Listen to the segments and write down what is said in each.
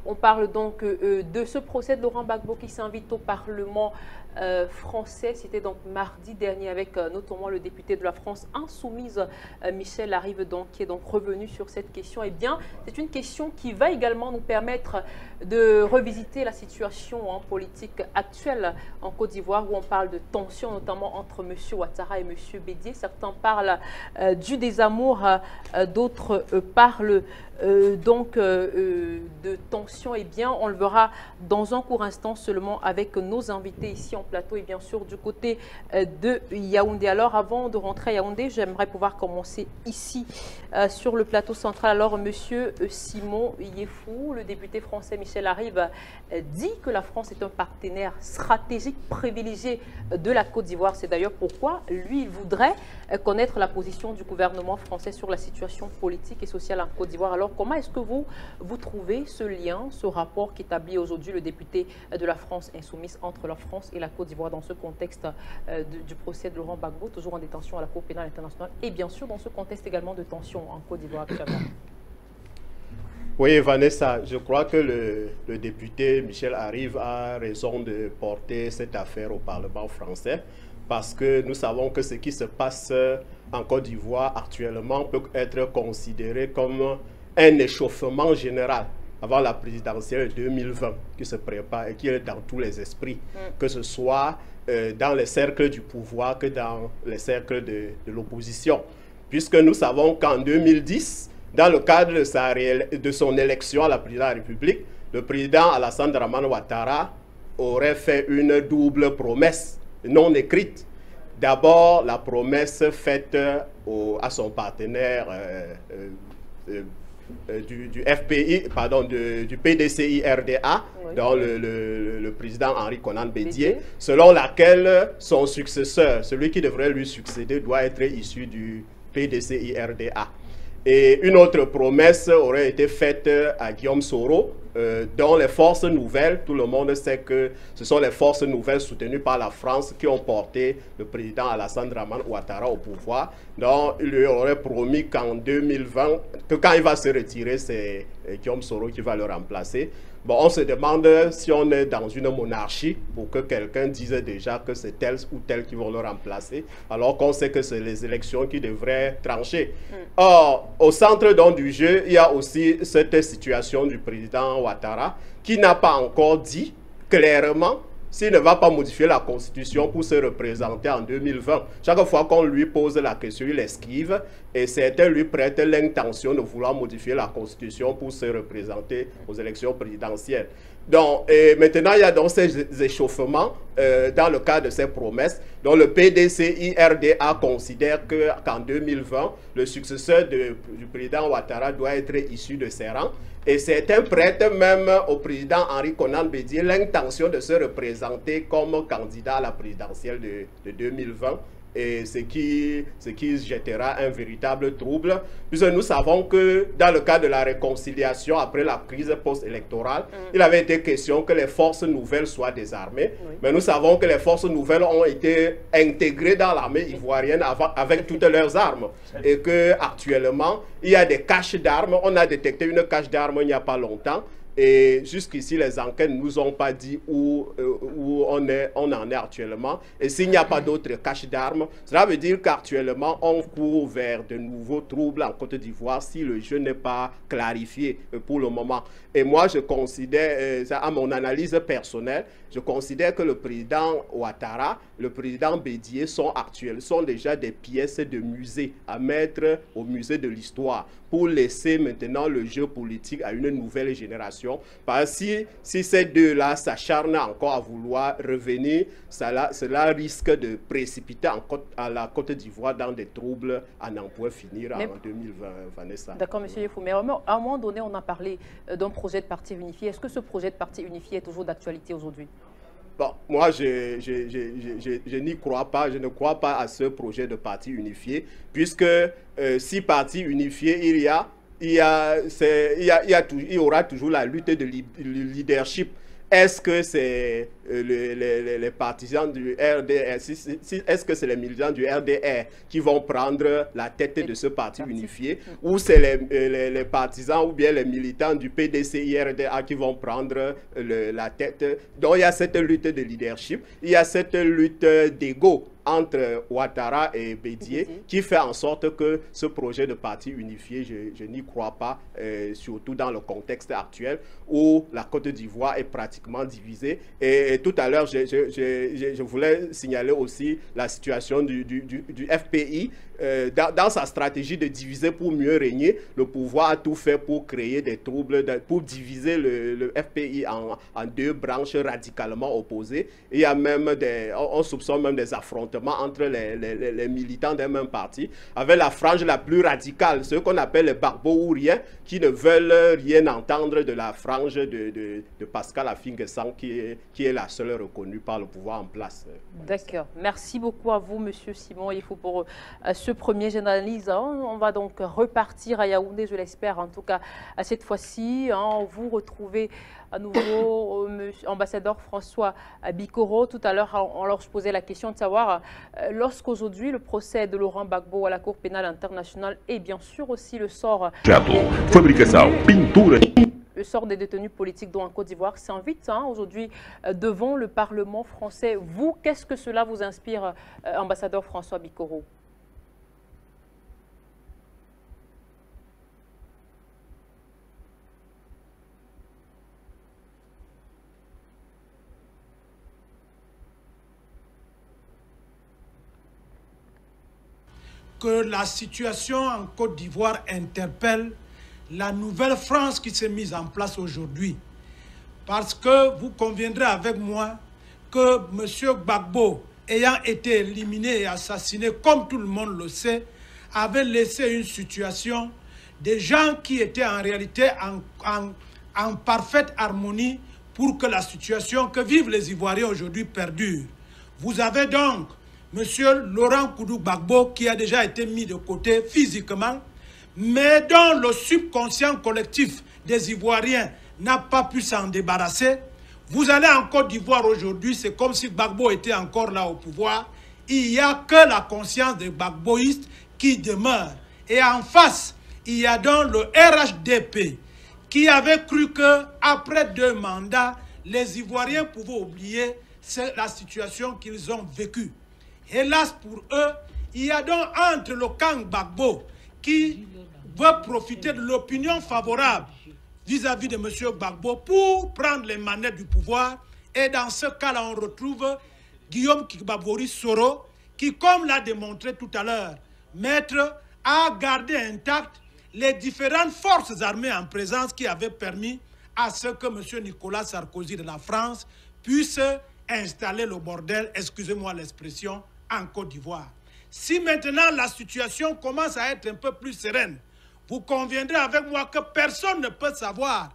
On parle donc de ce procès de Laurent Gbagbo qui s'invite au Parlement français. C'était donc mardi dernier avec notamment le député de la France insoumise, Michel Arrive, donc, qui est donc revenu sur cette question. Eh bien, c'est une question qui va également nous permettre de revisiter la situation politique actuelle en Côte d'Ivoire, où on parle de tensions, notamment entre M. Ouattara et M. Bédié. Certains parlent du désamour, d'autres parlent de tension. Eh bien, on le verra dans un court instant seulement avec nos invités ici en plateau et bien sûr du côté de Yaoundé. Alors, avant de rentrer à Yaoundé, j'aimerais pouvoir commencer ici sur le plateau central. Alors, Monsieur Simon Yefou, le député français Michel Arrive, dit que la France est un partenaire stratégique privilégié de la Côte d'Ivoire. C'est d'ailleurs pourquoi lui, il voudrait connaître la position du gouvernement français sur la situation politique et sociale en Côte d'Ivoire. Alors, comment est-ce que vous trouvez ce lien, ce rapport qu'établit aujourd'hui le député de la France insoumise entre la France et la Côte d'Ivoire dans ce contexte du procès de Laurent Gbagbo, toujours en détention à la Cour pénale internationale, et bien sûr dans ce contexte également de tension en Côte d'Ivoire actuellement? Oui, Vanessa, je crois que le député Michel Arrive a raison de porter cette affaire au Parlement français, parce que nous savons que ce qui se passe en Côte d'Ivoire actuellement peut être considéré comme un échauffement général avant la présidentielle 2020 qui se prépare et qui est dans tous les esprits, que ce soit dans les cercles du pouvoir que dans les cercles de l'opposition. Puisque nous savons qu'en 2010, dans le cadre de son élection à la présidence de la République, le président Alassane Dramane Ouattara aurait fait une double promesse non écrite. D'abord, la promesse faite à son partenaire du FPI, pardon, du PDCI-RDA, oui, dans le président Henri Konan Bédié, selon laquelle son successeur, celui qui devrait lui succéder, doit être issu du PDCI-RDA. Et une autre promesse aurait été faite à Guillaume Soro, dont les forces nouvelles, tout le monde sait que ce sont les forces nouvelles soutenues par la France qui ont porté le président Alassane Dramane Ouattara au pouvoir. Donc, il lui aurait promis qu'en 2020, que quand il va se retirer, c'est Guillaume Soro qui va le remplacer. Bon, on se demande si on est dans une monarchie pour que quelqu'un dise déjà que c'est tel ou tel qui vont le remplacer, alors qu'on sait que c'est les élections qui devraient trancher. Or, au centre donc, du jeu, il y a aussi cette situation du président Ouattara qui n'a pas encore dit clairement s'il ne va pas modifier la Constitution pour se représenter en 2020. Chaque fois qu'on lui pose la question, il esquive et certains lui prêtent l'intention de vouloir modifier la Constitution pour se représenter aux élections présidentielles. Donc, maintenant, il y a donc ces échauffements dans le cadre de ces promesses. Donc, le PDCI-RDA considère qu'en 2020, le successeur du président Ouattara doit être issu de ses rangs. Et certains prêtent même au président Henri Konan Bédié l'intention de se représenter comme candidat à la présidentielle de 2020. Et ce qui jettera un véritable trouble, puisque nous savons que dans le cadre de la réconciliation après la crise post-électorale, il avait été question que les forces nouvelles soient désarmées, mais nous savons que les forces nouvelles ont été intégrées dans l'armée ivoirienne avec toutes leurs armes, et qu'actuellement, il y a des caches d'armes. On a détecté une cache d'armes il n'y a pas longtemps, et jusqu'ici, les enquêtes ne nous ont pas dit où on en est actuellement. Et s'il n'y a pas d'autres caches d'armes, cela veut dire qu'actuellement, on court vers de nouveaux troubles en Côte d'Ivoire si le jeu n'est pas clarifié pour le moment. Et moi, je considère, à mon analyse personnelle, je considère que le président Ouattara, le président Bédié sont déjà des pièces de musée à mettre au musée de l'histoire pour laisser maintenant le jeu politique à une nouvelle génération. Parce que si ces deux-là s'acharnent encore à vouloir revenir, cela risque de précipiter à la Côte d'Ivoire dans des troubles à n'en point finir en 2020, Vanessa. D'accord, M. Yefou. Mais à un moment donné, on a parlé d'un projet de parti unifié. Est-ce que ce projet de parti unifié est toujours d'actualité aujourd'hui? Bon, moi, je n'y crois pas. Je ne crois pas à ce projet de parti unifié, puisque si parti unifié il y aura toujours la lutte de leadership. est-ce que c'est les partisans du RDR, est-ce que c'est les militants du RDR qui vont prendre la tête de ce parti unifié, ou c'est les partisans ou bien les militants du PDCI-RDA qui vont prendre la tête? Donc il y a cette lutte de leadership, il y a cette lutte d'ego entre Ouattara et Bédié qui fait en sorte que ce projet de parti unifié, je n'y crois pas, surtout dans le contexte actuel où la Côte d'Ivoire est pratiquement divisée. Et tout à l'heure, je voulais signaler aussi la situation du FPI. Dans sa stratégie de diviser pour mieux régner, le pouvoir a tout fait pour créer des troubles, pour diviser le FPI en deux branches radicalement opposées. Il y a même on soupçonne même des affrontements entre les militants d'un même parti, avec la frange la plus radicale, ceux qu'on appelle les Gbagbo-ouriens, qui ne veulent rien entendre de la frange de Pascal Affi-N'Guessan, qui est la seule reconnue par le pouvoir en place. D'accord. Merci beaucoup à vous, Monsieur Simon. Il faut pour ce premier analyse. On va donc repartir à Yaoundé, je l'espère, en tout cas, à cette fois-ci. Vous retrouvez à nouveau ambassadeur François Bikoro. Tout à l'heure, on leur posait la question de savoir, lorsqu'aujourd'hui le procès de Laurent Gbagbo à la Cour pénale internationale et bien sûr aussi le sort des détenus politiques dont en Côte d'Ivoire s'invite aujourd'hui devant le Parlement français. Vous, qu'est-ce que cela vous inspire, ambassadeur François Bikoro? Que la situation en Côte d'Ivoire interpelle la nouvelle France qui s'est mise en place aujourd'hui. Parce que vous conviendrez avec moi que M. Gbagbo, ayant été éliminé et assassiné, comme tout le monde le sait, avait laissé une situation des gens qui étaient en réalité en parfaite harmonie pour que la situation que vivent les Ivoiriens aujourd'hui perdure. Vous avez donc M. Laurent Gbagbo qui a déjà été mis de côté physiquement, mais dont le subconscient collectif des Ivoiriens n'a pas pu s'en débarrasser. Vous allez en Côte d'Ivoire aujourd'hui, c'est comme si Gbagbo était encore là au pouvoir. Il n'y a que la conscience des Gbagboïstes qui demeure. Et en face, il y a donc le RHDP qui avait cru qu'après 2 mandats, les Ivoiriens pouvaient oublier la situation qu'ils ont vécue. Hélas pour eux, il y a donc entre le camp Gbagbo qui veut profiter de l'opinion favorable vis-à-vis de M. Gbagbo pour prendre les manettes du pouvoir. Et dans ce cas-là, on retrouve Guillaume Kibabori Soro qui, comme l'a démontré tout à l'heure, maître, a gardé intact les différentes forces armées en présence qui avaient permis à ce que M. Nicolas Sarkozy de la France puisse installer le bordel, excusez-moi l'expression, en Côte d'Ivoire. Si maintenant la situation commence à être un peu plus sereine, vous conviendrez avec moi que personne ne peut savoir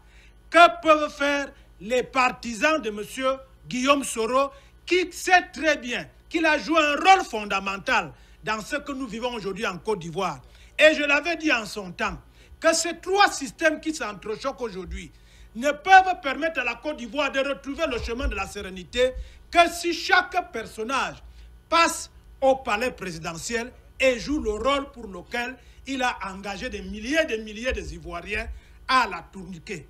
que peuvent faire les partisans de M. Guillaume Soro, qui sait très bien qu'il a joué un rôle fondamental dans ce que nous vivons aujourd'hui en Côte d'Ivoire. Et je l'avais dit en son temps, que ces 3 systèmes qui s'entrechoquent aujourd'hui ne peuvent permettre à la Côte d'Ivoire de retrouver le chemin de la sérénité que si chaque personnage passe au palais présidentiel et joue le rôle pour lequel il a engagé des milliers des Ivoiriens à la tourniquet.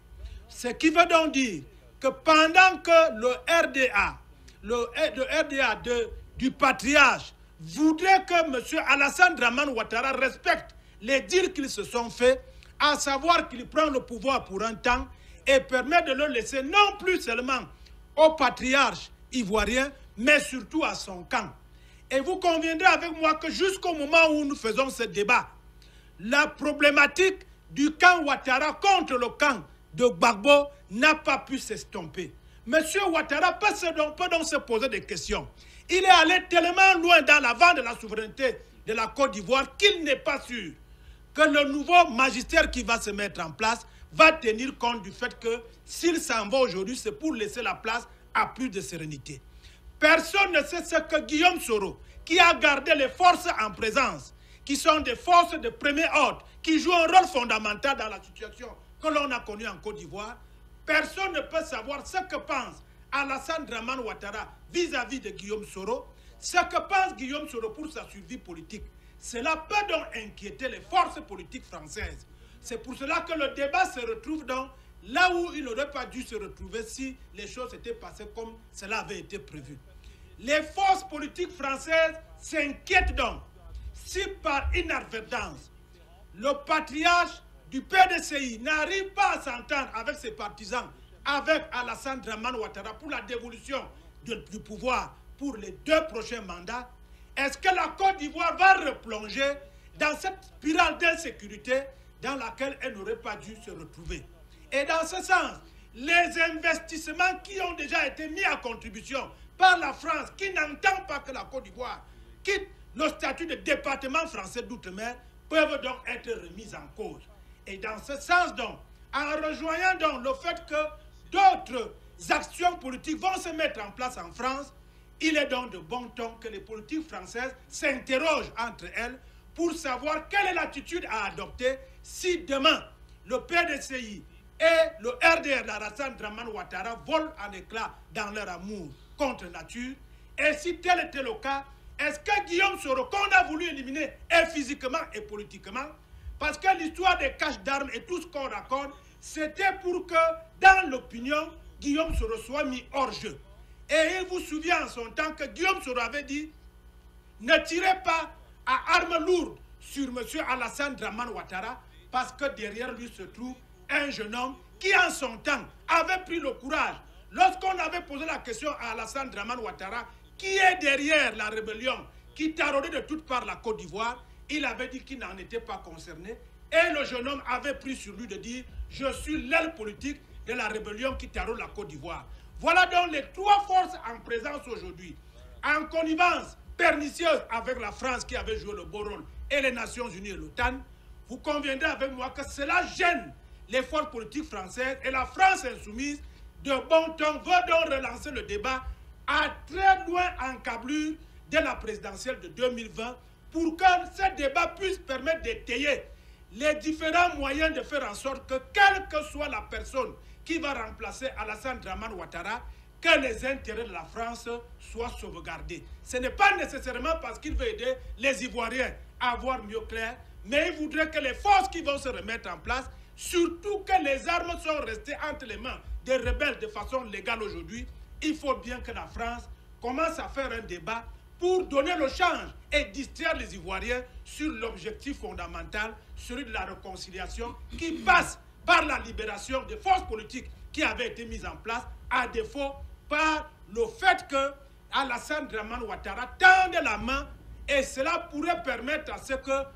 Ce qui veut donc dire que pendant que le RDA du patriarche voudrait que M. Alassane Dramane Ouattara respecte les deals qu'ils se sont faits, à savoir qu'il prend le pouvoir pour un temps et permet de le laisser non plus seulement au patriarche ivoirien, mais surtout à son camp. Et vous conviendrez avec moi que jusqu'au moment où nous faisons ce débat, la problématique du camp Ouattara contre le camp de Gbagbo n'a pas pu s'estomper. Monsieur Ouattara peut donc se poser des questions. Il est allé tellement loin dans la vente de la souveraineté de la Côte d'Ivoire qu'il n'est pas sûr que le nouveau magistère qui va se mettre en place va tenir compte du fait que s'il s'en va aujourd'hui, c'est pour laisser la place à plus de sérénité. Personne ne sait ce que Guillaume Soro, qui a gardé les forces en présence, qui sont des forces de premier ordre, qui jouent un rôle fondamental dans la situation que l'on a connue en Côte d'Ivoire, personne ne peut savoir ce que pense Alassane Dramane Ouattara vis-à-vis de Guillaume Soro, ce que pense Guillaume Soro pour sa survie politique. Cela peut donc inquiéter les forces politiques françaises. C'est pour cela que le débat se retrouve donc là où il n'aurait pas dû se retrouver si les choses étaient passées comme cela avait été prévu. Les forces politiques françaises s'inquiètent donc si par inadvertance, le patriarche du PDCI n'arrive pas à s'entendre avec ses partisans, avec Alassane Dramane Ouattara pour la dévolution du pouvoir pour les 2 prochains mandats, est-ce que la Côte d'Ivoire va replonger dans cette spirale d'insécurité dans laquelle elle n'aurait pas dû se retrouver? Et dans ce sens, les investissements qui ont déjà été mis à contribution par la France, qui n'entend pas que la Côte d'Ivoire quitte le statut de département français d'outre-mer, peuvent donc être remis en cause. Et dans ce sens donc, en rejoignant donc le fait que d'autres actions politiques vont se mettre en place en France, il est donc de bon ton que les politiques françaises s'interrogent entre elles pour savoir quelle est l'attitude à adopter si demain le PDCI et le RDR d'Alassane Dramane Ouattara volent en éclats dans leur amour contre nature. Et si tel était le cas, est-ce que Guillaume Soro, qu'on a voulu éliminer et physiquement et politiquement, parce que l'histoire des caches d'armes et tout ce qu'on raconte, c'était pour que, dans l'opinion, Guillaume Soro soit mis hors jeu. Et il vous souvient en son temps que Guillaume Soro avait dit « Ne tirez pas à armes lourdes sur M. Alassane Dramane Ouattara, parce que derrière lui se trouve un jeune homme qui, en son temps, avait pris le courage. Lorsqu'on avait posé la question à Alassane Dramane Ouattara, qui est derrière la rébellion qui taraudait de toutes parts la Côte d'Ivoire, il avait dit qu'il n'en était pas concerné. Et le jeune homme avait pris sur lui de dire « Je suis l'aile politique de la rébellion qui taraude la Côte d'Ivoire ». Voilà donc les 3 forces en présence aujourd'hui. En connivence pernicieuse avec la France qui avait joué le beau rôle et les Nations Unies et l'OTAN, vous conviendrez avec moi que cela gêne les forces politiques françaises et la France insoumise de bon ton veut donc relancer le débat à très loin encablure de la présidentielle de 2020 pour que ce débat puisse permettre d'étayer les différents moyens de faire en sorte que, quelle que soit la personne qui va remplacer Alassane Dramane Ouattara, que les intérêts de la France soient sauvegardés. Ce n'est pas nécessairement parce qu'il veut aider les Ivoiriens à voir mieux clair, mais il voudrait que les forces qui vont se remettre en place, surtout que les armes sont restées entre les mains des rebelles de façon légale aujourd'hui, il faut bien que la France commence à faire un débat pour donner le change et distraire les Ivoiriens sur l'objectif fondamental, celui de la réconciliation, qui passe par la libération des forces politiques qui avaient été mises en place, à défaut par le fait que Alassane Dramane Ouattara tende la main, et cela pourrait permettre à ce que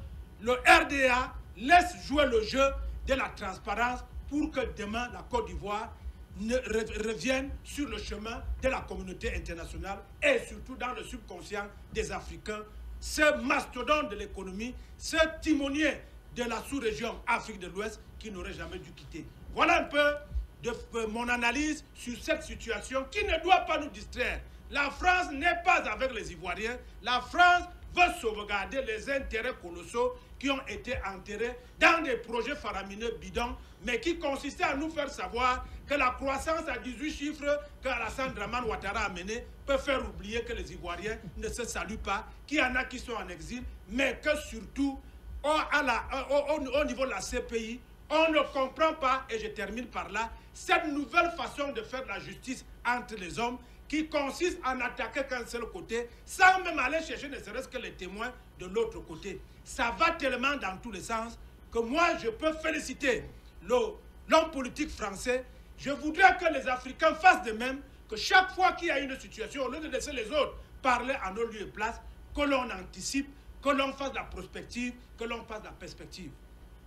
le RDA laisse jouer le jeu de la transparence pour que demain la Côte d'Ivoire revienne sur le chemin de la communauté internationale et surtout dans le subconscient des Africains, ce mastodonte de l'économie, ce timonier de la sous-région Afrique de l'Ouest qui n'aurait jamais dû quitter. Voilà un peu de mon analyse sur cette situation qui ne doit pas nous distraire. La France n'est pas avec les Ivoiriens. La France veut sauvegarder les intérêts colossaux qui ont été enterrés dans des projets faramineux bidons, mais qui consistaient à nous faire savoir que la croissance à 18 chiffres que Alassane Dramane Ouattara a menée peut faire oublier que les Ivoiriens ne se saluent pas, qu'il y en a qui sont en exil, mais que surtout, au niveau de la CPI, on ne comprend pas, et je termine par là, cette nouvelle façon de faire la justice entre les hommes qui consiste à n'attaquer qu'un seul côté, sans même aller chercher ne serait-ce que les témoins de l'autre côté. Ça va tellement dans tous les sens que moi, je peux féliciter l'homme politique français. Je voudrais que les Africains fassent de même, que chaque fois qu'il y a une situation, au lieu de laisser les autres parler à nos lieux et places, que l'on anticipe, que l'on fasse la prospective, que l'on fasse la perspective.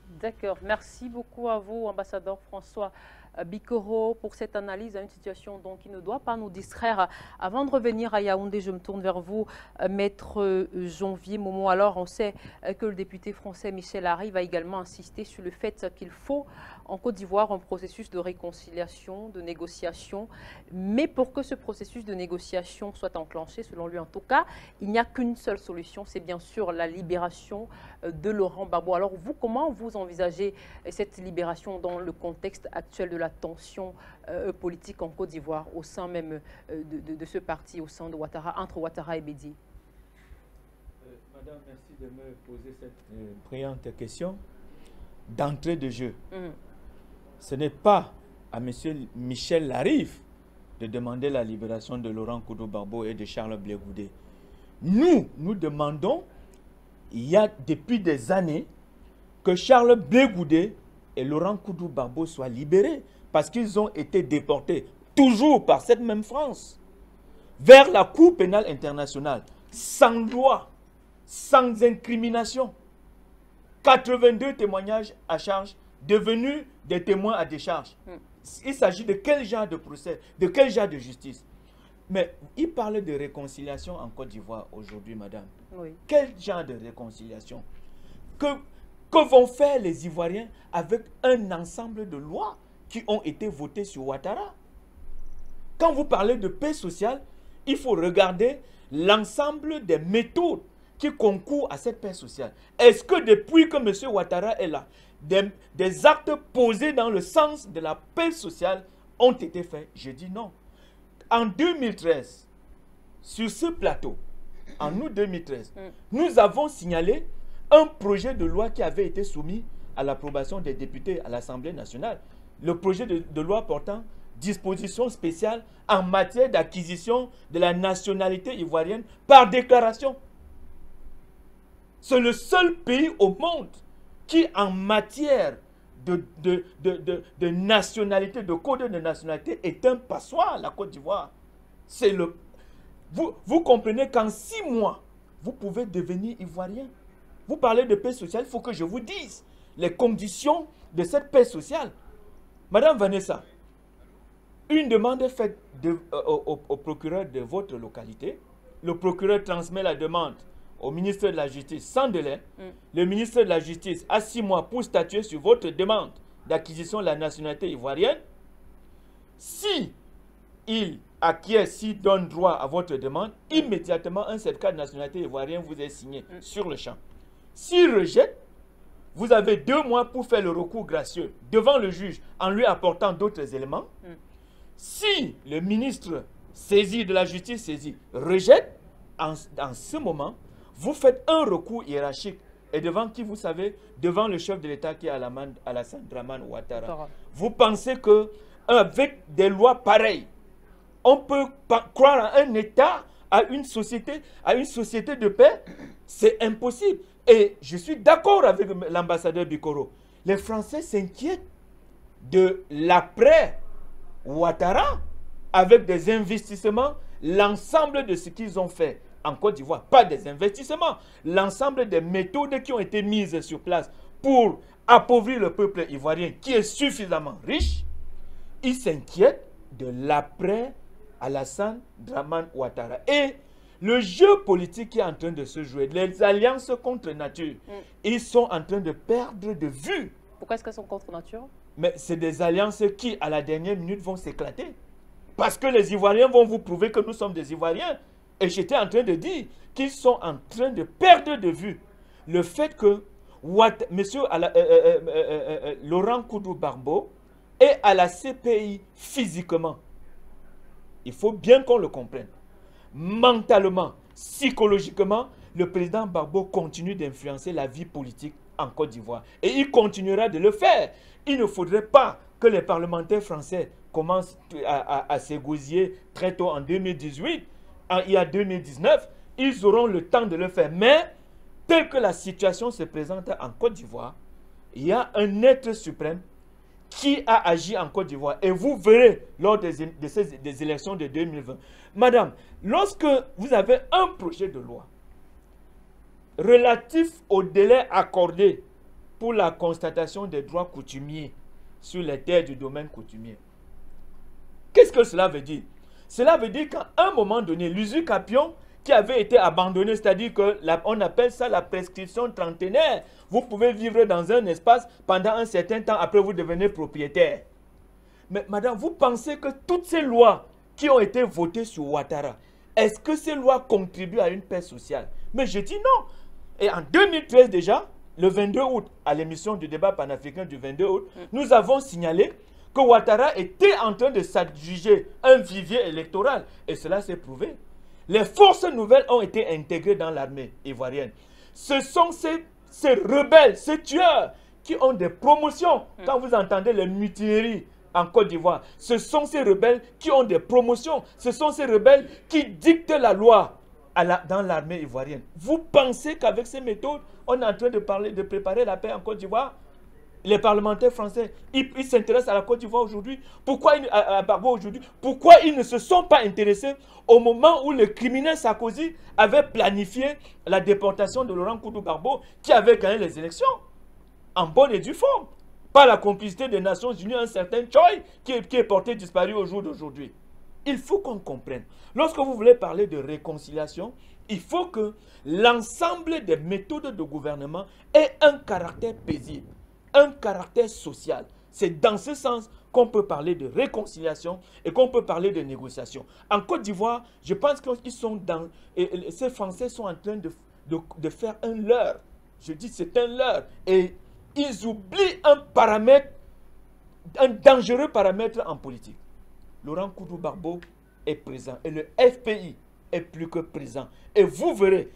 D'accord. Merci beaucoup à vous, ambassadeur François Bikoro, pour cette analyse à une situation donc, qui ne doit pas nous distraire. Avant de revenir à Yaoundé, je me tourne vers vous, Maître Janvier Momo. Alors, on sait que le député français Michel Hary va également insister sur le fait qu'il faut en Côte d'Ivoire un processus de réconciliation, de négociation, mais pour que ce processus de négociation soit enclenché, selon lui en tout cas, il n'y a qu'une seule solution, c'est bien sûr la libération de Laurent Gbagbo. Alors vous, comment vous envisagez cette libération dans le contexte actuel de la tension politique en Côte d'Ivoire, au sein même de ce parti, au sein de Ouattara, entre Ouattara et Bédié? Madame, merci de me poser cette brillante question. D'entrée de jeu, ce n'est pas à M. Michel Larive de demander la libération de Laurent Gbagbo et de Charles Blé Goudé. Nous demandons, il y a depuis des années, que Charles Blé Goudé et Laurent Gbagbo soient libérés parce qu'ils ont été déportés, toujours par cette même France, vers la Cour pénale internationale, sans loi, sans incrimination. 82 témoignages à charge, devenus des témoins à décharge. Il s'agit de quel genre de procès, de quel genre de justice? Mais il parle de réconciliation en Côte d'Ivoire aujourd'hui, madame. Oui. Quel genre de réconciliation? Que vont faire les Ivoiriens avec un ensemble de lois qui ont été votées sur Ouattara? Quand vous parlez de paix sociale, il faut regarder l'ensemble des méthodes qui concourent à cette paix sociale. Est-ce que depuis que M. Ouattara est là, des actes posés dans le sens de la paix sociale ont été faits? Je dis non. En 2013, sur ce plateau, en août 2013, nous avons signalé un projet de loi qui avait été soumis à l'approbation des députés à l'Assemblée nationale. Le projet de loi portant dispositions spéciales en matière d'acquisition de la nationalité ivoirienne par déclaration. C'est le seul pays au monde qui, en matière de nationalité, de code de nationalité, est un passoire, la Côte d'Ivoire. Vous comprenez qu'en 6 mois, vous pouvez devenir ivoirien. Vous parlez de paix sociale, il faut que je vous dise les conditions de cette paix sociale. Madame Vanessa, une demande est faite au procureur de votre localité. Le procureur transmet la demande au ministre de la Justice sans délai. Le ministre de la Justice a 6 mois pour statuer sur votre demande d'acquisition de la nationalité ivoirienne. Si il acquiert, s'il donne droit à votre demande, immédiatement un certificat de nationalité ivoirienne vous est signé sur le champ. S'il rejette, vous avez 2 mois pour faire le recours gracieux devant le juge en lui apportant d'autres éléments. Si le ministre saisi de la justice rejette, en ce moment, vous faites un recours hiérarchique. Et devant qui, vous savez? Devant le chef de l'État qui est Alassane Dramane Ouattara. Vous pensez qu'avec des lois pareilles, on peut croire à un État, à une société de paix? C'est impossible. Et je suis d'accord avec l'ambassadeur Bikoro. Les Français s'inquiètent de l'après Ouattara avec des investissements, l'ensemble de ce qu'ils ont fait en Côte d'Ivoire, pas des investissements, l'ensemble des méthodes qui ont été mises sur place pour appauvrir le peuple ivoirien qui est suffisamment riche. Ils s'inquiètent de l'après Alassane Dramane Ouattara. Et le jeu politique qui est en train de se jouer, les alliances contre nature, ils sont en train de perdre de vue. Pourquoi est-ce qu'elles sont contre nature? Mais c'est des alliances qui, à la dernière minute, vont s'éclater. Parce que les Ivoiriens vont vous prouver que nous sommes des Ivoiriens. Et j'étais en train de dire qu'ils sont en train de perdre de vue le fait que Laurent Gbagbo est à la CPI physiquement. Il faut bien qu'on le comprenne. Mentalement, psychologiquement, le président Gbagbo continue d'influencer la vie politique en Côte d'Ivoire. Et il continuera de le faire. Il ne faudrait pas que les parlementaires français commencent à s'égosiller très tôt en 2018. Il y a 2019, ils auront le temps de le faire. Mais, tel que la situation se présente en Côte d'Ivoire, il y a un être suprême qui a agi en Côte d'Ivoire. Et vous verrez lors des élections de 2020. Madame, lorsque vous avez un projet de loi relatif au délai accordé pour la constatation des droits coutumiers sur les terres du domaine coutumier, qu'est-ce que cela veut dire? Cela veut dire qu'à un moment donné, l'usurpation qui avait été abandonné, c'est-à-dire qu'on appelle ça la prescription trentenaire. Vous pouvez vivre dans un espace pendant un certain temps, après vous devenez propriétaire. Mais madame, vous pensez que toutes ces lois qui ont été votées sur Ouattara, est-ce que ces lois contribuent à une paix sociale? Mais je dis non. Et en 2013 déjà, le 22 août, à l'émission du débat panafricain du 22 août, nous avons signalé que Ouattara était en train de s'adjuger un vivier électoral. Et cela s'est prouvé. Les forces nouvelles ont été intégrées dans l'armée ivoirienne. Ce sont ces rebelles, ces tueurs qui ont des promotions. Quand vous entendez les mutineries en Côte d'Ivoire, ce sont ces rebelles qui ont des promotions. Ce sont ces rebelles qui dictent la loi dans l'armée ivoirienne. Vous pensez qu'avec ces méthodes, on est en train de préparer la paix en Côte d'Ivoire? Les parlementaires français, ils s'intéressent à la Côte d'Ivoire aujourd'hui. Pourquoi à Gbagbo aujourd'hui? Pourquoi ils ne se sont pas intéressés au moment où le criminel Sarkozy avait planifié la déportation de Laurent Gbagbo, qui avait gagné les élections en bonne et due forme, par la complicité des Nations Unies, un certain Choi qui est porté disparu au jour d'aujourd'hui. Il faut qu'on comprenne. Lorsque vous voulez parler de réconciliation, il faut que l'ensemble des méthodes de gouvernement ait un caractère paisible, un caractère social. C'est dans ce sens qu'on peut parler de réconciliation et qu'on peut parler de négociation. En Côte d'Ivoire, je pense qu'ils sont dans... ces Français sont en train de faire un leurre. Je dis c'est un leurre. Et ils oublient un paramètre, un dangereux paramètre en politique. Laurent Gbagbo est présent et le FPI est plus que présent. Et vous verrez,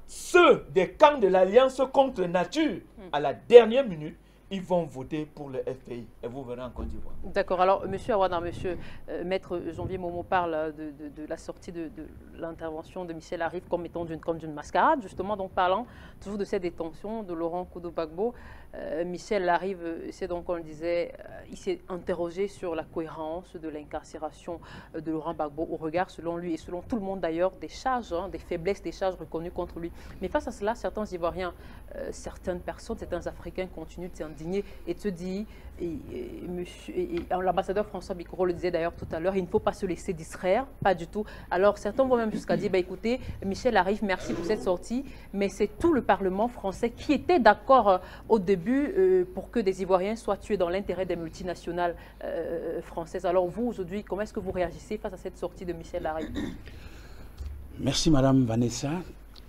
ceux des camps de l'Alliance contre nature, à la dernière minute, ils vont voter pour le FPI. Et vous verrez en Côte d'Ivoire. D'accord. Alors, monsieur Aouada, Maître Janvier Momo parle de la sortie de l'intervention de Michel Arrive comme étant d'une mascarade, justement, donc parlant toujours de cette détention de Laurent Gbagbo. Michel Arrive, c'est donc, on le disait, il s'est interrogé sur la cohérence de l'incarcération de Laurent Gbagbo au regard, selon lui et selon tout le monde d'ailleurs, des charges, des faiblesses des charges reconnues contre lui. Mais face à cela, certains Ivoiriens, certaines personnes, certains Africains continuent de s'indigner et de se dire, l'ambassadeur François Bicoro le disait d'ailleurs tout à l'heure, il ne faut pas se laisser distraire, pas du tout. Alors certains vont même jusqu'à dire, écoutez, Michel Arrive, merci pour cette sortie, mais c'est tout le Parlement français qui était d'accord au début pour que des Ivoiriens soient tués dans l'intérêt des multinationales françaises. Alors vous, aujourd'hui, comment est-ce que vous réagissez face à cette sortie de Michel Arrive? Merci Madame Vanessa.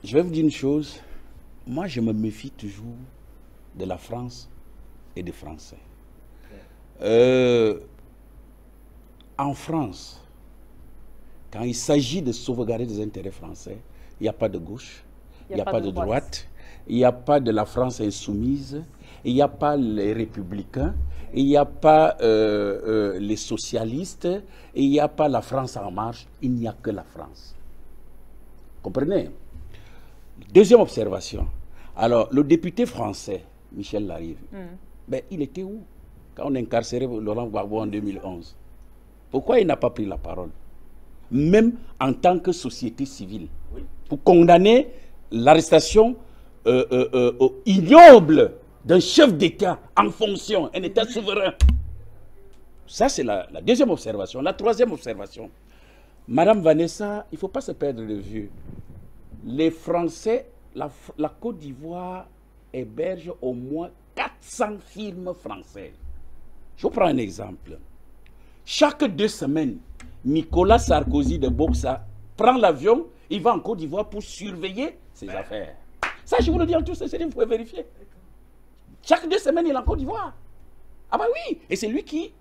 Je vais vous dire une chose. Moi, je me méfie toujours de la France et des Français. En France, quand il s'agit de sauvegarder des intérêts français, il n'y a pas de gauche, il n'y a pas de droite, il n'y a pas de la France insoumise, il n'y a pas les républicains, il n'y a pas les socialistes, il n'y a pas la France en marche, il n'y a que la France. Comprenez? Deuxième observation. Alors, le député français, Michel Larive, ben, il était où quand on a incarcéré Laurent Gbagbo en 2011? Pourquoi il n'a pas pris la parole? Même en tant que société civile, pour condamner l'arrestation ignoble d'un chef d'État en fonction, un État souverain. Ça, c'est la deuxième observation. La troisième observation. Madame Vanessa, il ne faut pas se perdre de vue. Les Français, la Côte d'Ivoire héberge au moins 400 films français. Je vous prends un exemple. Chaque 2 semaines, Nicolas Sarkozy de Boxa prend l'avion, il va en Côte d'Ivoire pour surveiller ses affaires. Ça, je vous le dis en tout sincérité, vous pouvez vérifier. Chaque 2 semaines, il est en Côte d'Ivoire. Ah bah oui, et c'est lui qui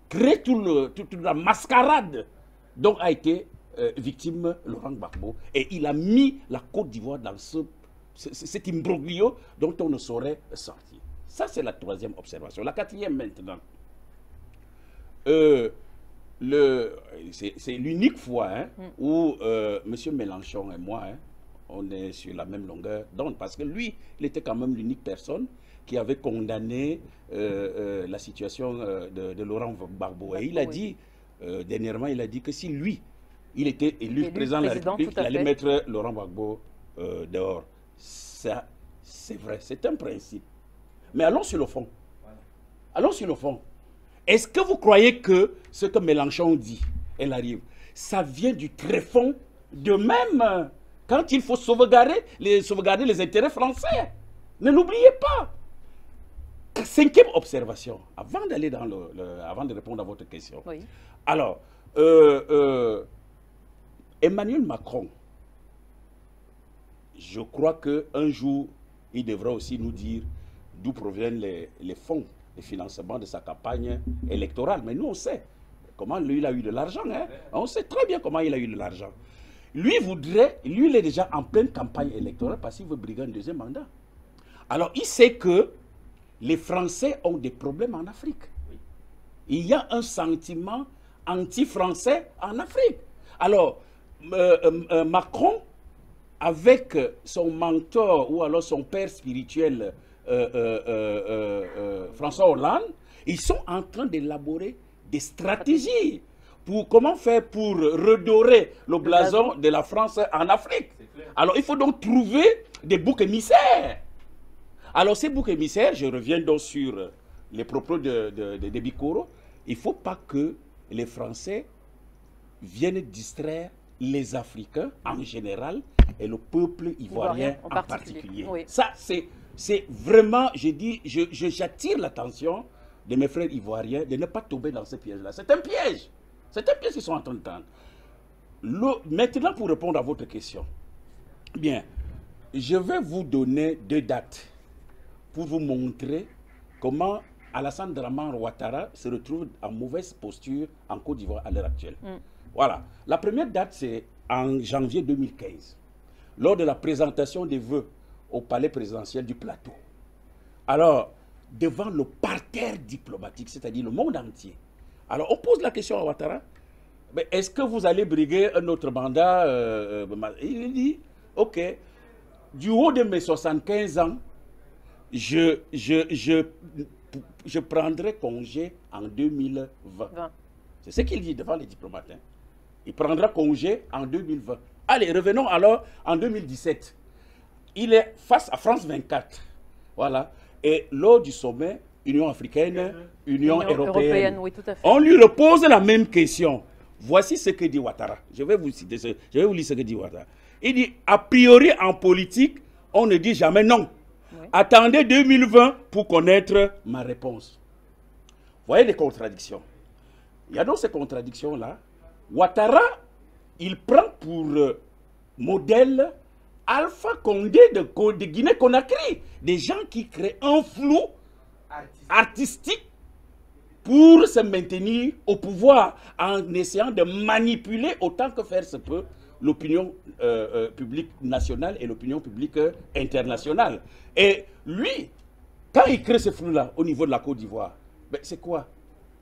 crée toute la mascarade dont a été victime Laurent Gbagbo. Et il a mis la Côte d'Ivoire dans cet imbroglio dont on ne saurait sortir. Ça, c'est la troisième observation. La quatrième maintenant. C'est l'unique fois où M. Mélenchon et moi, on est sur la même longueur d'onde. Parce que lui, il était quand même l'unique personne qui avait condamné la situation de Laurent Gbagbo. Et il a dit, dernièrement, il a dit que si lui, il était élu président de la République, il allait mettre Laurent Gbagbo dehors. Ça, c'est vrai, c'est un principe. Mais allons sur le fond. Allons sur le fond. Est-ce que vous croyez que ce que Mélenchon dit, elle arrive, ça vient du tréfonds de même quand il faut sauvegarder les intérêts français. Ne l'oubliez pas. Cinquième observation, avant d'aller dans avant de répondre à votre question. Oui. Alors, Emmanuel Macron, je crois qu'un jour, il devra aussi nous dire d'où proviennent les fonds, les financements de sa campagne électorale. Mais nous, on sait comment lui, il a eu de l'argent. Hein? On sait très bien comment il a eu de l'argent. Lui, il est déjà en pleine campagne électorale parce qu'il veut briguer un deuxième mandat. Alors, il sait que les Français ont des problèmes en Afrique. Il y a un sentiment anti-français en Afrique. Alors, Macron, avec son mentor ou alors son père spirituel, François Hollande, ils sont en train d'élaborer des stratégies pour comment faire pour redorer le blason de la France en Afrique. Alors, il faut donc trouver des boucs émissaires. Alors, ces boucs émissaires, je reviens donc sur les propos de Bikoro, il ne faut pas que les Français viennent distraire les Africains en général et le peuple ivoirien en particulier. Oui. Ça, c'est vraiment, j'attire l'attention de mes frères ivoiriens de ne pas tomber dans ce piège-là. C'est un piège. C'est un piège qu'ils sont en train de tendre. Maintenant, pour répondre à votre question, bien, je vais vous donner 2 dates pour vous montrer comment Alassane Dramane Ouattara se retrouve en mauvaise posture en Côte d'Ivoire à l'heure actuelle. Voilà. La première date, c'est en janvier 2015, lors de la présentation des vœux au palais présidentiel du Plateau. Alors, devant le parterre diplomatique, c'est-à-dire le monde entier. Alors, on pose la question à Ouattara, est-ce que vous allez briguer un autre mandat? Il dit, ok, du haut de mes 75 ans, je prendrai congé en 2020. C'est ce qu'il dit devant les diplomates. Hein. Il prendra congé en 2020. Allez, revenons alors en 2017. Il est face à France 24. Voilà. Et lors du sommet Union africaine, Union européenne, oui, tout à fait. On lui repose la même question. Voici ce que dit Ouattara. Je vais vous lire ce que dit Ouattara. Il dit, a priori en politique, on ne dit jamais non. Oui. Attendez 2020 pour connaître ma réponse. Vous voyez les contradictions. Il y a donc ces contradictions-là. Ouattara, il prend pour modèle Alpha Condé de Guinée-Conakry. Des gens qui créent un flou artistique pour se maintenir au pouvoir en essayant de manipuler autant que faire se peut l'opinion publique nationale et l'opinion publique internationale. Et lui, quand il crée ce flou-là au niveau de la Côte d'Ivoire, c'est quoi?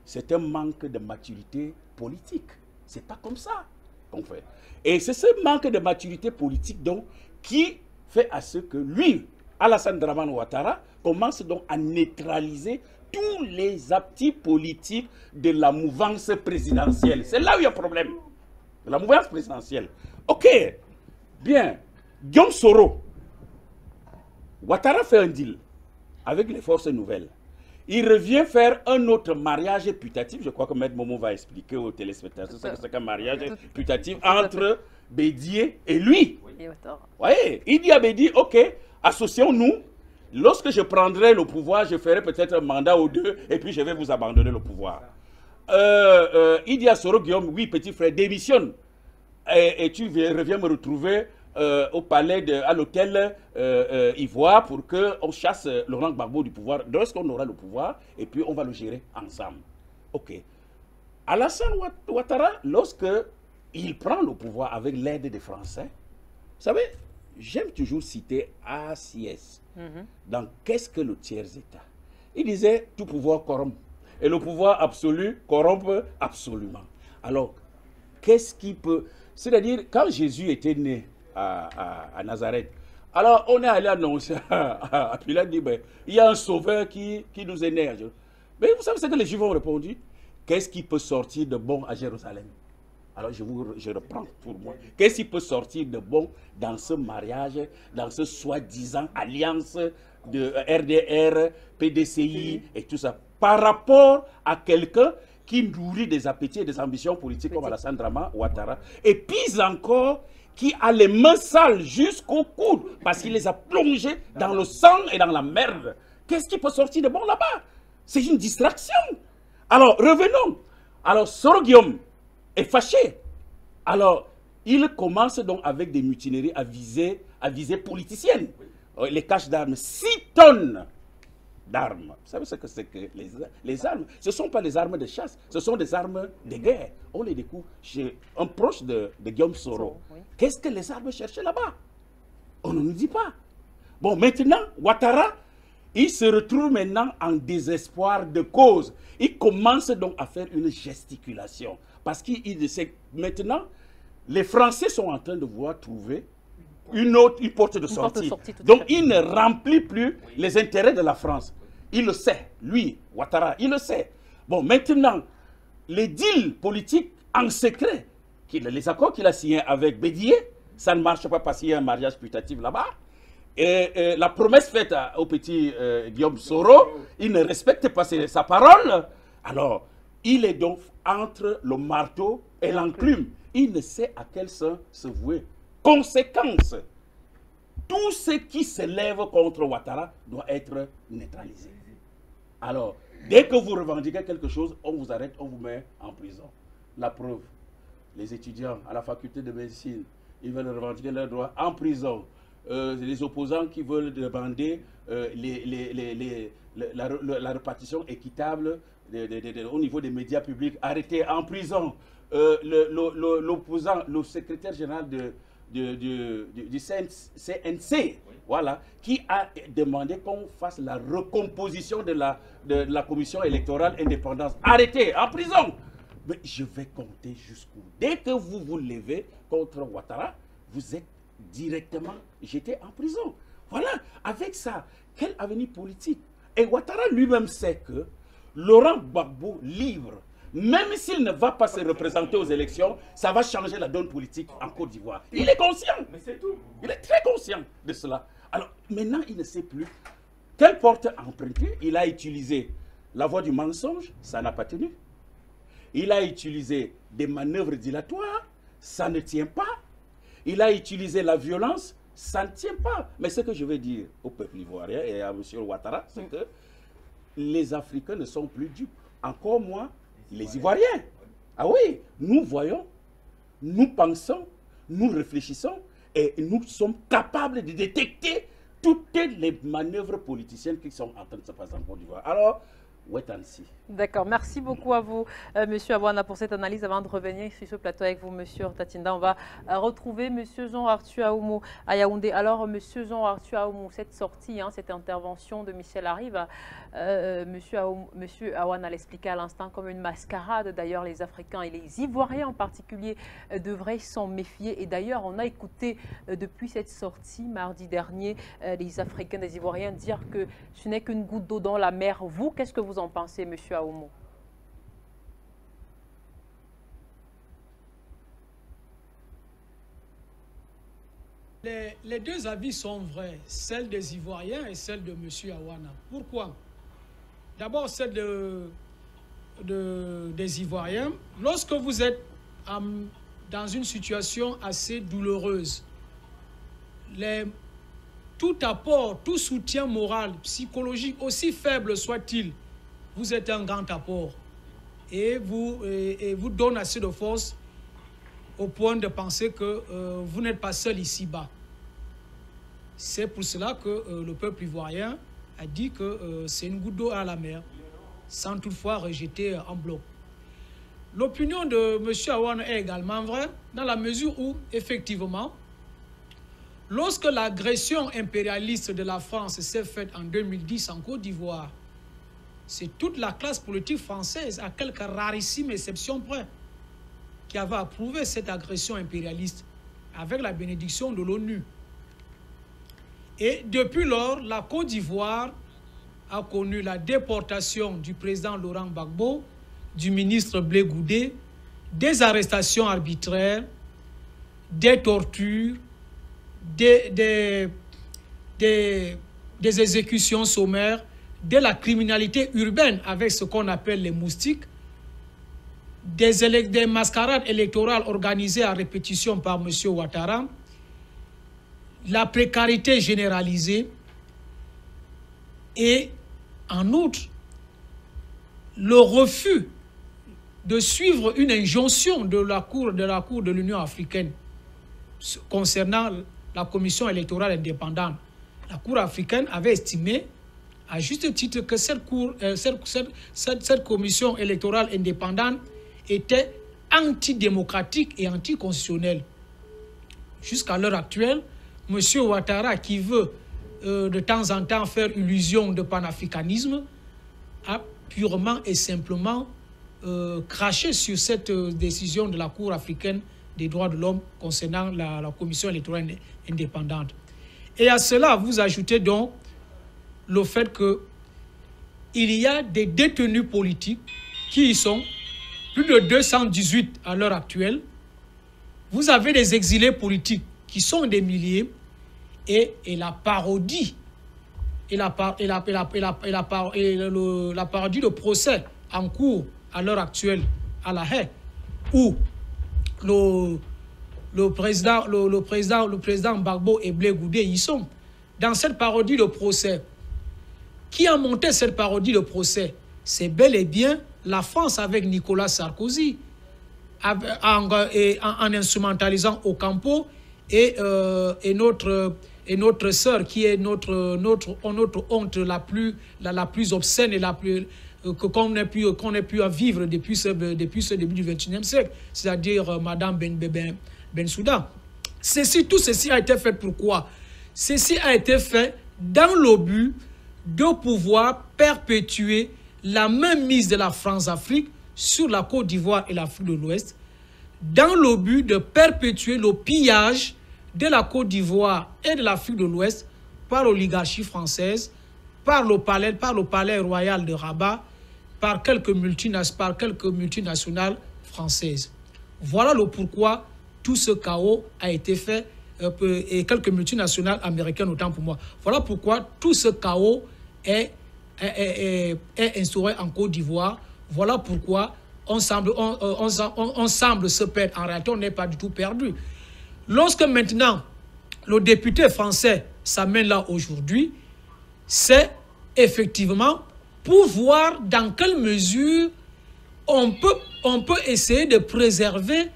C'est un manque de maturité politique. C'est pas comme ça qu'on fait. Et c'est ce manque de maturité politique donc qui fait à ce que lui, Alassane Dramane Ouattara, commence donc à neutraliser tous les appuis politiques de la mouvance présidentielle. C'est là où il y a un problème. De la mouvance présidentielle. Ok, bien. Guillaume Soro, Ouattara fait un deal avec les forces nouvelles. Il revient faire un autre mariage putatif. Je crois que Maître Momo va expliquer aux téléspectateurs ce que c'est qu'un mariage putatif entre Bédié et lui. Vous voyez, il dit à Bédié, ok, associons-nous. Lorsque je prendrai le pouvoir, je ferai peut-être un mandat ou 2 et puis je vais vous abandonner le pouvoir. Il dit à Soro Guillaume, oui, petit frère, démissionne. Et tu reviens me retrouver au palais, à l'hôtel Ivoire pour qu'on chasse Laurent Gbagbo du pouvoir. Lorsqu'on aura le pouvoir, et puis on va le gérer ensemble. Ok. Alassane Ouattara, lorsque il prend le pouvoir avec l'aide des Français, vous savez, j'aime toujours citer ACS. Dans Qu'est-ce que le tiers-État? Il disait tout pouvoir corrompt. Et le pouvoir absolu corrompt absolument. Alors, qu'est-ce qui peut... C'est-à-dire, quand Jésus était né à Nazareth, alors on est allé annoncer à Pilate, dit, ben, il y a un sauveur qui nous est né. Mais vous savez ce que les Juifs ont répondu? Qu'est-ce qui peut sortir de bon à Jérusalem? Alors je reprends pour moi. Qu'est-ce qui peut sortir de bon dans ce mariage, dans ce soi-disant alliance de RDR, PDCI et tout ça, par rapport à quelqu'un qui nourrit des appétits et des ambitions politiques comme Alassane Drama Ouattara, et pis encore, qui a les mains sales jusqu'au coude, parce qu'il les a plongés dans le sang et dans la merde. Qu'est-ce qui peut sortir de bon là-bas? C'est une distraction. Alors, revenons. Alors, Soro Guillaume est fâché. Alors, il commence donc avec des mutineries à visée politicienne. Les caches d'armes, 6 tonnes d'armes. Vous savez ce que c'est que les armes? Ce ne sont pas les armes de chasse, ce sont des armes de guerre. On les découvre chez un proche de Guillaume Soro. Oui. Qu'est-ce que les armes cherchaient là-bas? On ne nous dit pas. Bon, maintenant, Ouattara, il se retrouve maintenant en désespoir de cause. Il commence donc à faire une gesticulation. Parce qu'il sait maintenant, les Français sont en train de vouloir trouver une porte de sortie. Donc il ne remplit plus les intérêts de la France. Il le sait, lui, Ouattara, il le sait. Bon, maintenant, les deals politiques en secret, les accords qu'il a signés avec Bédié, ça ne marche pas parce qu'il y a un mariage putatif là-bas. Et la promesse faite au petit Guillaume Soro, il ne respecte pas sa parole. Alors, il est donc entre le marteau et l'enclume. Il ne sait à quel sens se vouer. Conséquence, tout ce qui se lève contre Ouattara doit être neutralisé. Alors, dès que vous revendiquez quelque chose, on vous arrête, on vous met en prison. La preuve, les étudiants à la faculté de médecine, ils veulent revendiquer leurs droits en prison. Les opposants qui veulent demander la répartition équitable au niveau des médias publics, arrêtés en prison. L'opposant, le secrétaire général du CNC, voilà, qui a demandé qu'on fasse la recomposition de la commission électorale indépendante. Arrêtez, en prison. Mais je vais compter jusqu'où. Dès que vous vous levez contre Ouattara, vous êtes directement jeté en prison. Voilà, avec ça, quel avenir politique? Et Ouattara lui-même sait que Laurent Gbagbo libre, même s'il ne va pas se représenter aux élections, ça va changer la donne politique en Côte d'Ivoire. Il est conscient. Mais c'est tout. Il est très conscient de cela. Alors, maintenant, il ne sait plus quelle porte emprunter. Il a utilisé la voie du mensonge, ça n'a pas tenu. Il a utilisé des manœuvres dilatoires, ça ne tient pas. Il a utilisé la violence, ça ne tient pas. Mais ce que je veux dire au peuple ivoirien et à M. Ouattara, c'est que les Africains ne sont plus dupes. Encore moins les Ivoiriens. Ah oui, nous voyons, nous pensons, nous réfléchissons et nous sommes capables de détecter toutes les manœuvres politiciennes qui sont en train de se passer en Côte d'Ivoire. Alors, wait and see. D'accord, merci beaucoup à vous, Monsieur Awana, pour cette analyse. Avant de revenir sur ce plateau avec vous, Monsieur Tatinda, on va retrouver Monsieur Jean-Arthur Aoumou à Yaoundé. Alors, Monsieur Jean-Arthur Aoumou, cette sortie, cette intervention de Michel Arrive, Monsieur Awana l'expliquait à l'instant comme une mascarade. D'ailleurs, les Africains et les Ivoiriens en particulier devraient s'en méfier. Et d'ailleurs, on a écouté depuis cette sortie mardi dernier les Africains, les Ivoiriens dire que ce n'est qu'une goutte d'eau dans la mer. Vous, qu'est-ce que vous en pensez, Monsieur Aoumou? Les deux avis sont vrais, celle des Ivoiriens et celle de M. Awana. Pourquoi? D'abord, celle des Ivoiriens. Lorsque vous êtes dans une situation assez douloureuse, tout apport, tout soutien moral, psychologique, aussi faible soit-il, vous êtes un grand apport et vous donne assez de force au point de penser que vous n'êtes pas seul ici-bas. C'est pour cela que le peuple ivoirien a dit que c'est une goutte d'eau à la mer, sans toutefois rejeter en bloc. L'opinion de M. Awana est également vraie, dans la mesure où, effectivement, lorsque l'agression impérialiste de la France s'est faite en 2010 en Côte d'Ivoire, c'est toute la classe politique française, à quelques rarissimes exceptions près, qui avait approuvé cette agression impérialiste avec la bénédiction de l'ONU. Et depuis lors, la Côte d'Ivoire a connu la déportation du président Laurent Gbagbo, du ministre Blé Goudé, des arrestations arbitraires, des tortures, des exécutions sommaires, de la criminalité urbaine avec ce qu'on appelle les moustiques, des mascarades électorales organisées à répétition par M. Ouattara, la précarité généralisée et, en outre, le refus de suivre une injonction de la Cour de l'Union africaine concernant la commission électorale indépendante. La Cour africaine avait estimé, à juste titre, que cette commission électorale indépendante était antidémocratique et anticonstitutionnelle. Jusqu'à l'heure actuelle, M. Ouattara, qui veut de temps en temps faire illusion de panafricanisme, a purement et simplement craché sur cette décision de la Cour africaine des droits de l'homme concernant la commission électorale indépendante. Et à cela, vous ajoutez donc le fait qu'il y a des détenus politiques qui y sont, plus de 218 à l'heure actuelle. Vous avez des exilés politiques qui sont des milliers, et la parodie de procès en cours à l'heure actuelle à La Haye, où le président Gbagbo et Blé Goudé y sont. Dans cette parodie de procès, qui a monté cette parodie de procès? C'est bel et bien la France avec Nicolas Sarkozy, en instrumentalisant Ocampo et notre sœur, qui est notre honte la plus obscène et la plus qu'on ait pu vivre depuis ce début du XXIe siècle, c'est-à-dire Madame Bensouda. Tout ceci a été fait pourquoi? Ceci a été fait dans le but de pouvoir perpétuer la mainmise de la France-Afrique sur la Côte d'Ivoire et l'Afrique de l'Ouest, dans le but de perpétuer le pillage de la Côte d'Ivoire et de l'Afrique de l'Ouest par l'oligarchie française, par le palais royal de Rabat, par quelques multinationales françaises. Voilà le pourquoi tout ce chaos a été fait, et quelques multinationales américaines autant pour moi. Voilà pourquoi tout ce chaos est instauré en Côte d'Ivoire. Voilà pourquoi on semble se perdre. En réalité, on n'est pas du tout perdu. Lorsque maintenant le député français s'amène là aujourd'hui, c'est effectivement pour voir dans quelle mesure on peut essayer de préserver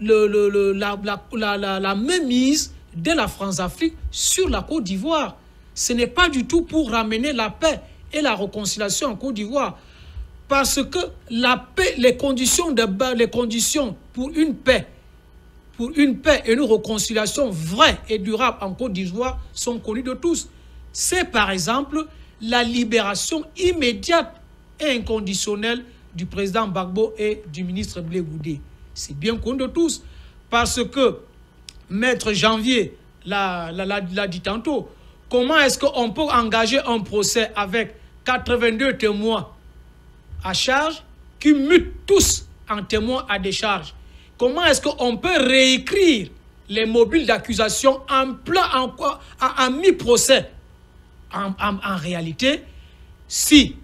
la mainmise de la France-Afrique sur la Côte d'Ivoire. Ce n'est pas du tout pour ramener la paix et la réconciliation en Côte d'Ivoire. Parce que la paix, les conditions pour une paix et une réconciliation vraie et durable en Côte d'Ivoire sont connues de tous. C'est par exemple la libération immédiate et inconditionnelle du président Gbagbo et du ministre Blé Goudé. C'est bien connu de tous. Parce que Maître Janvier l'a dit tantôt, comment est-ce qu'on peut engager un procès avec 82 témoins à charge qui mutent tous en témoins à décharge? Comment est-ce qu'on peut réécrire les mobiles d'accusation en mi-procès? En réalité, si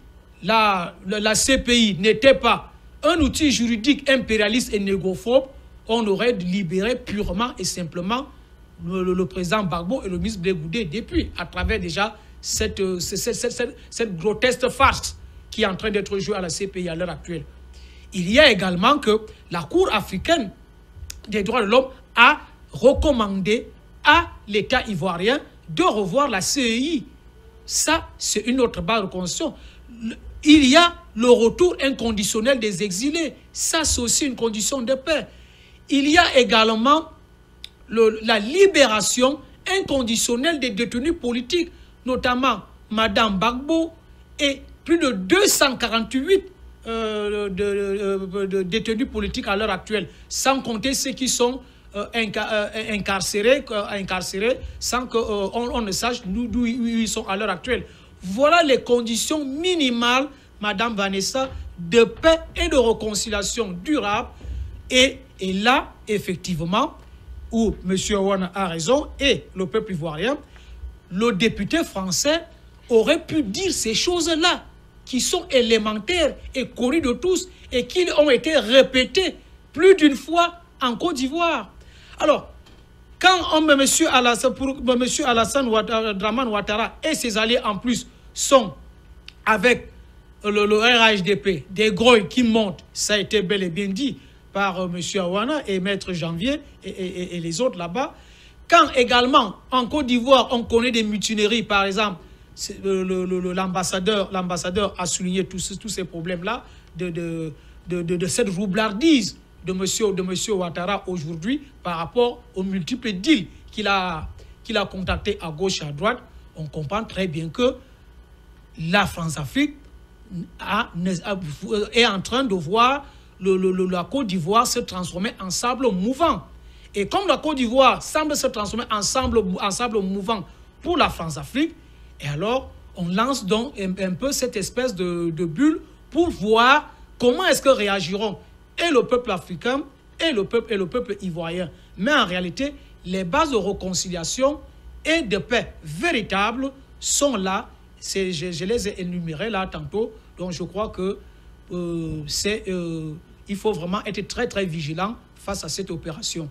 la CPI n'était pas un outil juridique impérialiste et négrophobe, on aurait libéré purement et simplement le président Gbagbo et le ministre Blé Goudé depuis, à travers déjà cette grotesque farce qui est en train d'être jouée à la CPI à l'heure actuelle. Il y a également que la Cour africaine des droits de l'homme a recommandé à l'État ivoirien de revoir la CEI. Ça, c'est une autre barre de constitution. Il y a le retour inconditionnel des exilés. Ça, c'est aussi une condition de paix. Il y a également la libération inconditionnelle des détenus politiques, notamment Madame Gbagbo et plus de 248 détenus politiques à l'heure actuelle, sans compter ceux qui sont incarcérés sans qu'on ne sache d'où ils sont à l'heure actuelle. Voilà les conditions minimales, Madame Vanessa, de paix et de réconciliation durable. Et là, effectivement, où M. Ouattara a raison et le peuple ivoirien, le député français aurait pu dire ces choses-là. qui sont élémentaires et connus de tous et qui ont été répétés plus d'une fois en Côte d'Ivoire. Alors, quand M. Alassane Dramane Ouattara et ses alliés en plus sont avec le RHDP, des grouilles qui montent, ça a été bel et bien dit par M. Awana et Maître Janvier et les autres là-bas. Quand également, en Côte d'Ivoire, on connaît des mutineries, par exemple, l'ambassadeur a souligné tous ces problèmes-là de cette roublardise de monsieur Ouattara aujourd'hui par rapport aux multiples deals qu'il a contactés à gauche et à droite. On comprend très bien que la France-Afrique est en train de voir la Côte d'Ivoire se transformer en sable mouvant. Et comme la Côte d'Ivoire semble se transformer en sable mouvant pour la France-Afrique, et alors on lance donc un peu cette espèce de bulle pour voir comment est-ce que réagiront et le peuple africain et le peuple ivoirien. Mais en réalité, les bases de réconciliation et de paix véritables sont là. Je les ai énumérées là tantôt. Donc je crois que il faut vraiment être très très vigilant face à cette opération.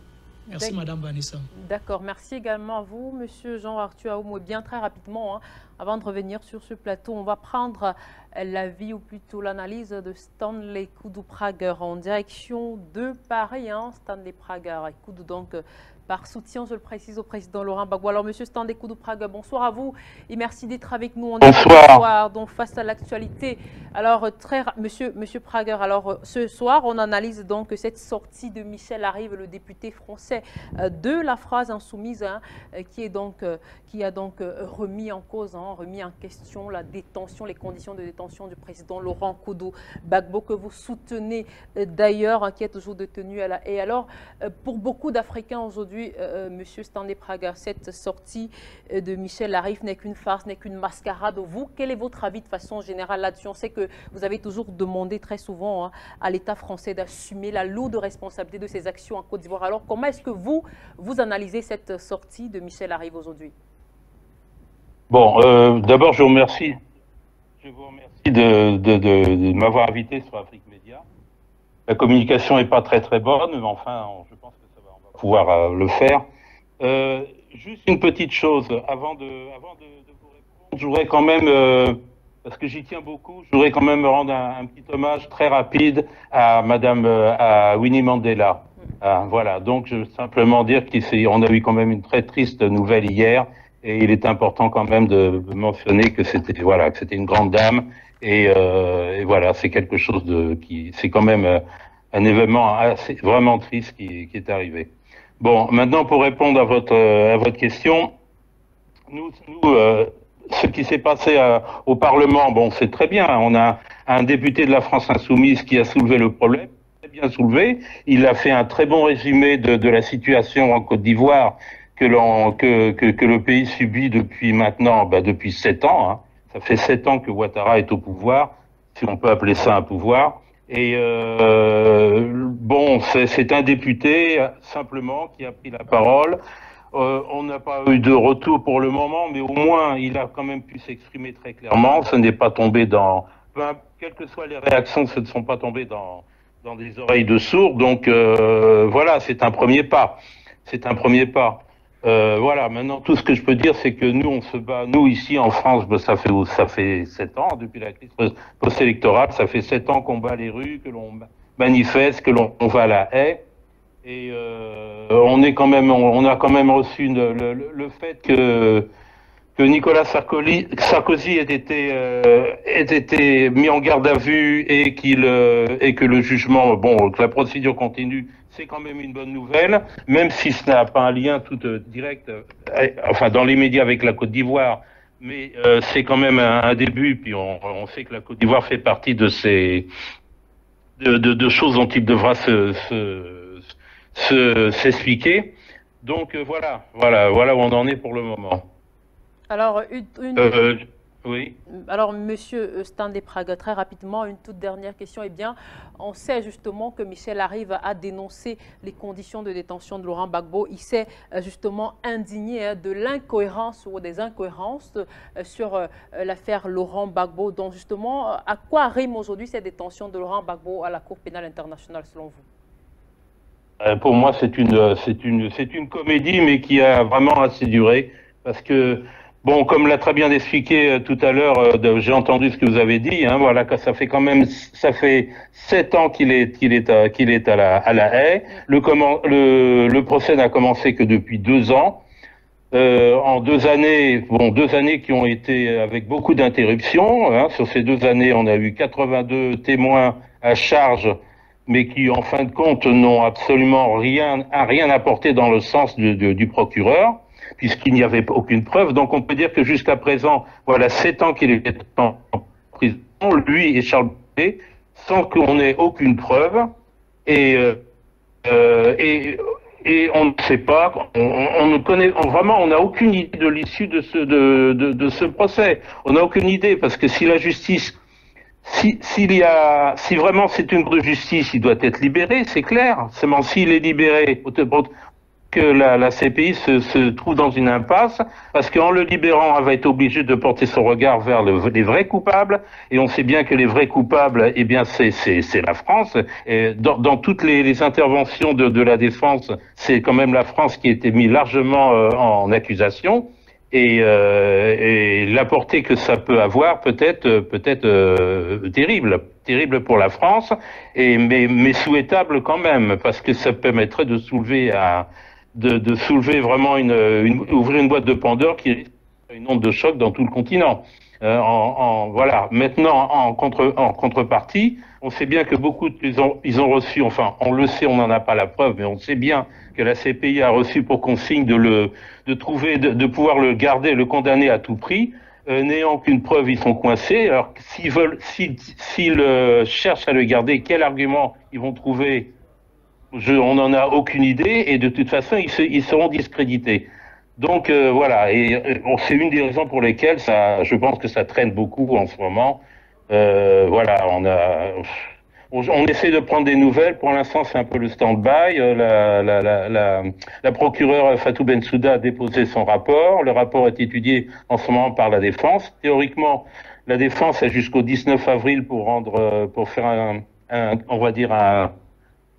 Merci Madame Vanessa. D'accord, merci également à vous, Monsieur Jean-Arthur Aoumou. Bien très rapidement, avant de revenir sur ce plateau, on va prendre l'avis ou plutôt l'analyse de Stanley Koudou-Prager en direction de Paris. Stanley Prager écoute donc par soutien, je le précise, au président Laurent Gbagbo. Alors, Monsieur Stanley Koudou-Prager, bonsoir à vous et merci d'être avec nous. Bonsoir. Donc, face à l'actualité. Alors, Monsieur Prager, alors ce soir, on analyse donc cette sortie de Michel Arrive, le député français de la phrase insoumise, qui a donc remis en cause, remis en question la détention, les conditions de détention du président Laurent Gbagbo, que vous soutenez d'ailleurs, qui est toujours détenu à la haie. Alors, pour beaucoup d'Africains aujourd'hui, Monsieur Stanley Prager, cette sortie de Michel Arrive n'est qu'une farce, n'est qu'une mascarade. Vous, quel est votre avis de façon générale là-dessus? On sait que vous avez toujours demandé très souvent à l'État français d'assumer la lourde responsabilité de ses actions en Côte d'Ivoire. Alors, comment est-ce que vous analysez cette sortie de Michel Arrive aujourd'hui? Bon, d'abord, je vous remercie. Je vous remercie de m'avoir invité sur Afrique Média. La communication n'est pas très très bonne, mais enfin, je pense que on va pouvoir le faire. Juste une petite chose, avant de vous répondre, je voudrais quand même, parce que j'y tiens beaucoup, je voudrais quand même me rendre un petit hommage très rapide à à Winnie Mandela. Voilà, donc je veux simplement dire qu'on a eu quand même une très triste nouvelle hier, et il est important quand même de mentionner que c'était une grande dame, et voilà, c'est quelque chose c'est quand même un événement vraiment triste qui est arrivé. Bon, maintenant pour répondre à votre question, nous ce qui s'est passé au Parlement, bon, c'est très bien. On a un député de la France Insoumise qui a soulevé le problème, très bien soulevé. Il a fait un très bon résumé de la situation en Côte d'Ivoire que le pays subit depuis maintenant, depuis 7 ans. Ça fait 7 ans que Ouattara est au pouvoir, si on peut appeler ça un pouvoir. Et bon, c'est un député simplement qui a pris la parole. On n'a pas eu de retour pour le moment, mais au moins il a quand même pu s'exprimer très clairement. Ce n'est pas tombé quelles que soient les réactions, ce ne sont pas tombées dans des oreilles de sourds. Donc voilà, c'est un premier pas. C'est un premier pas. Voilà, maintenant tout ce que je peux dire, c'est que nous on se bat, nous ici en France, ça fait 7 ans, depuis la crise post-électorale, ça fait 7 ans qu'on bat les rues, que l'on manifeste, que l'on va à la haie, et on a quand même reçu le fait que Nicolas Sarkozy ait été mis en garde à vue et que le jugement, que la procédure continue. C'est quand même une bonne nouvelle, même si ce n'a pas un lien tout direct, dans les médias avec la Côte d'Ivoire, mais c'est quand même un début. Puis on sait que la Côte d'Ivoire fait partie de ces de choses dont il devra s'expliquer. Donc voilà où on en est pour le moment. Alors Oui. Alors, Monsieur Stanley Prague, très rapidement, une toute dernière question. Eh bien, on sait justement que Michel arrive à dénoncer les conditions de détention de Laurent Gbagbo. Il s'est justement indigné de l'incohérence ou des incohérences sur l'affaire Laurent Gbagbo. Donc, justement, à quoi rime aujourd'hui cette détention de Laurent Gbagbo à la Cour pénale internationale, selon vous? Pour moi, c'est une comédie, mais qui a vraiment assez duré, parce que, bon, comme l'a très bien expliqué tout à l'heure, j'ai entendu ce que vous avez dit, hein, voilà, que ça fait 7 ans qu'il est à la Haye. Le procès n'a commencé que depuis 2 ans. En 2 années, bon, 2 années qui ont été avec beaucoup d'interruptions, hein. Sur ces 2 années, on a eu 82 témoins à charge, mais qui, en fin de compte, n'ont absolument rien apporté dans le sens du procureur, puisqu'il n'y avait aucune preuve. Donc, on peut dire que jusqu'à présent, voilà, 7 ans qu'il est en prison, lui et Charles Blondin, sans qu'on ait aucune preuve, et on ne sait pas, on ne connaît, vraiment, on n'a aucune idée de l'issue de ce procès. On n'a aucune idée, parce que si la justice, si vraiment c'est une cour de justice, il doit être libéré, c'est clair. Seulement s'il est libéré, que la CPI se trouve dans une impasse, parce qu'en le libérant, elle va être obligée de porter son regard vers les vrais coupables, et on sait bien que les vrais coupables, eh bien, c'est la France. Et dans toutes les interventions de la défense, c'est quand même la France qui a été mise largement en accusation. Et la portée que ça peut avoir peut-être terrible pour la France, mais souhaitable quand même, parce que ça permettrait de soulever vraiment ouvrir une boîte de Pandore qui risque une onde de choc dans tout le continent. Voilà. Maintenant, en contrepartie, on sait bien que beaucoup ils ont reçu, enfin, on le sait, on n'en a pas la preuve, mais on sait bien que la CPI a reçu pour consigne de pouvoir le garder, le condamner à tout prix. N'ayant aucune preuve, ils sont coincés. Alors, s'ils cherchent à le garder, quel argument ils vont trouver? On n'en a aucune idée, et de toute façon, ils seront discrédités. Donc voilà, et c'est une des raisons pour lesquelles je pense que ça traîne beaucoup en ce moment. Voilà, on essaie de prendre des nouvelles. Pour l'instant, c'est un peu le stand-by. La procureure Fatou Bensouda a déposé son rapport. Le rapport est étudié en ce moment par la défense. Théoriquement, la défense a jusqu'au 19 avril pour faire on va dire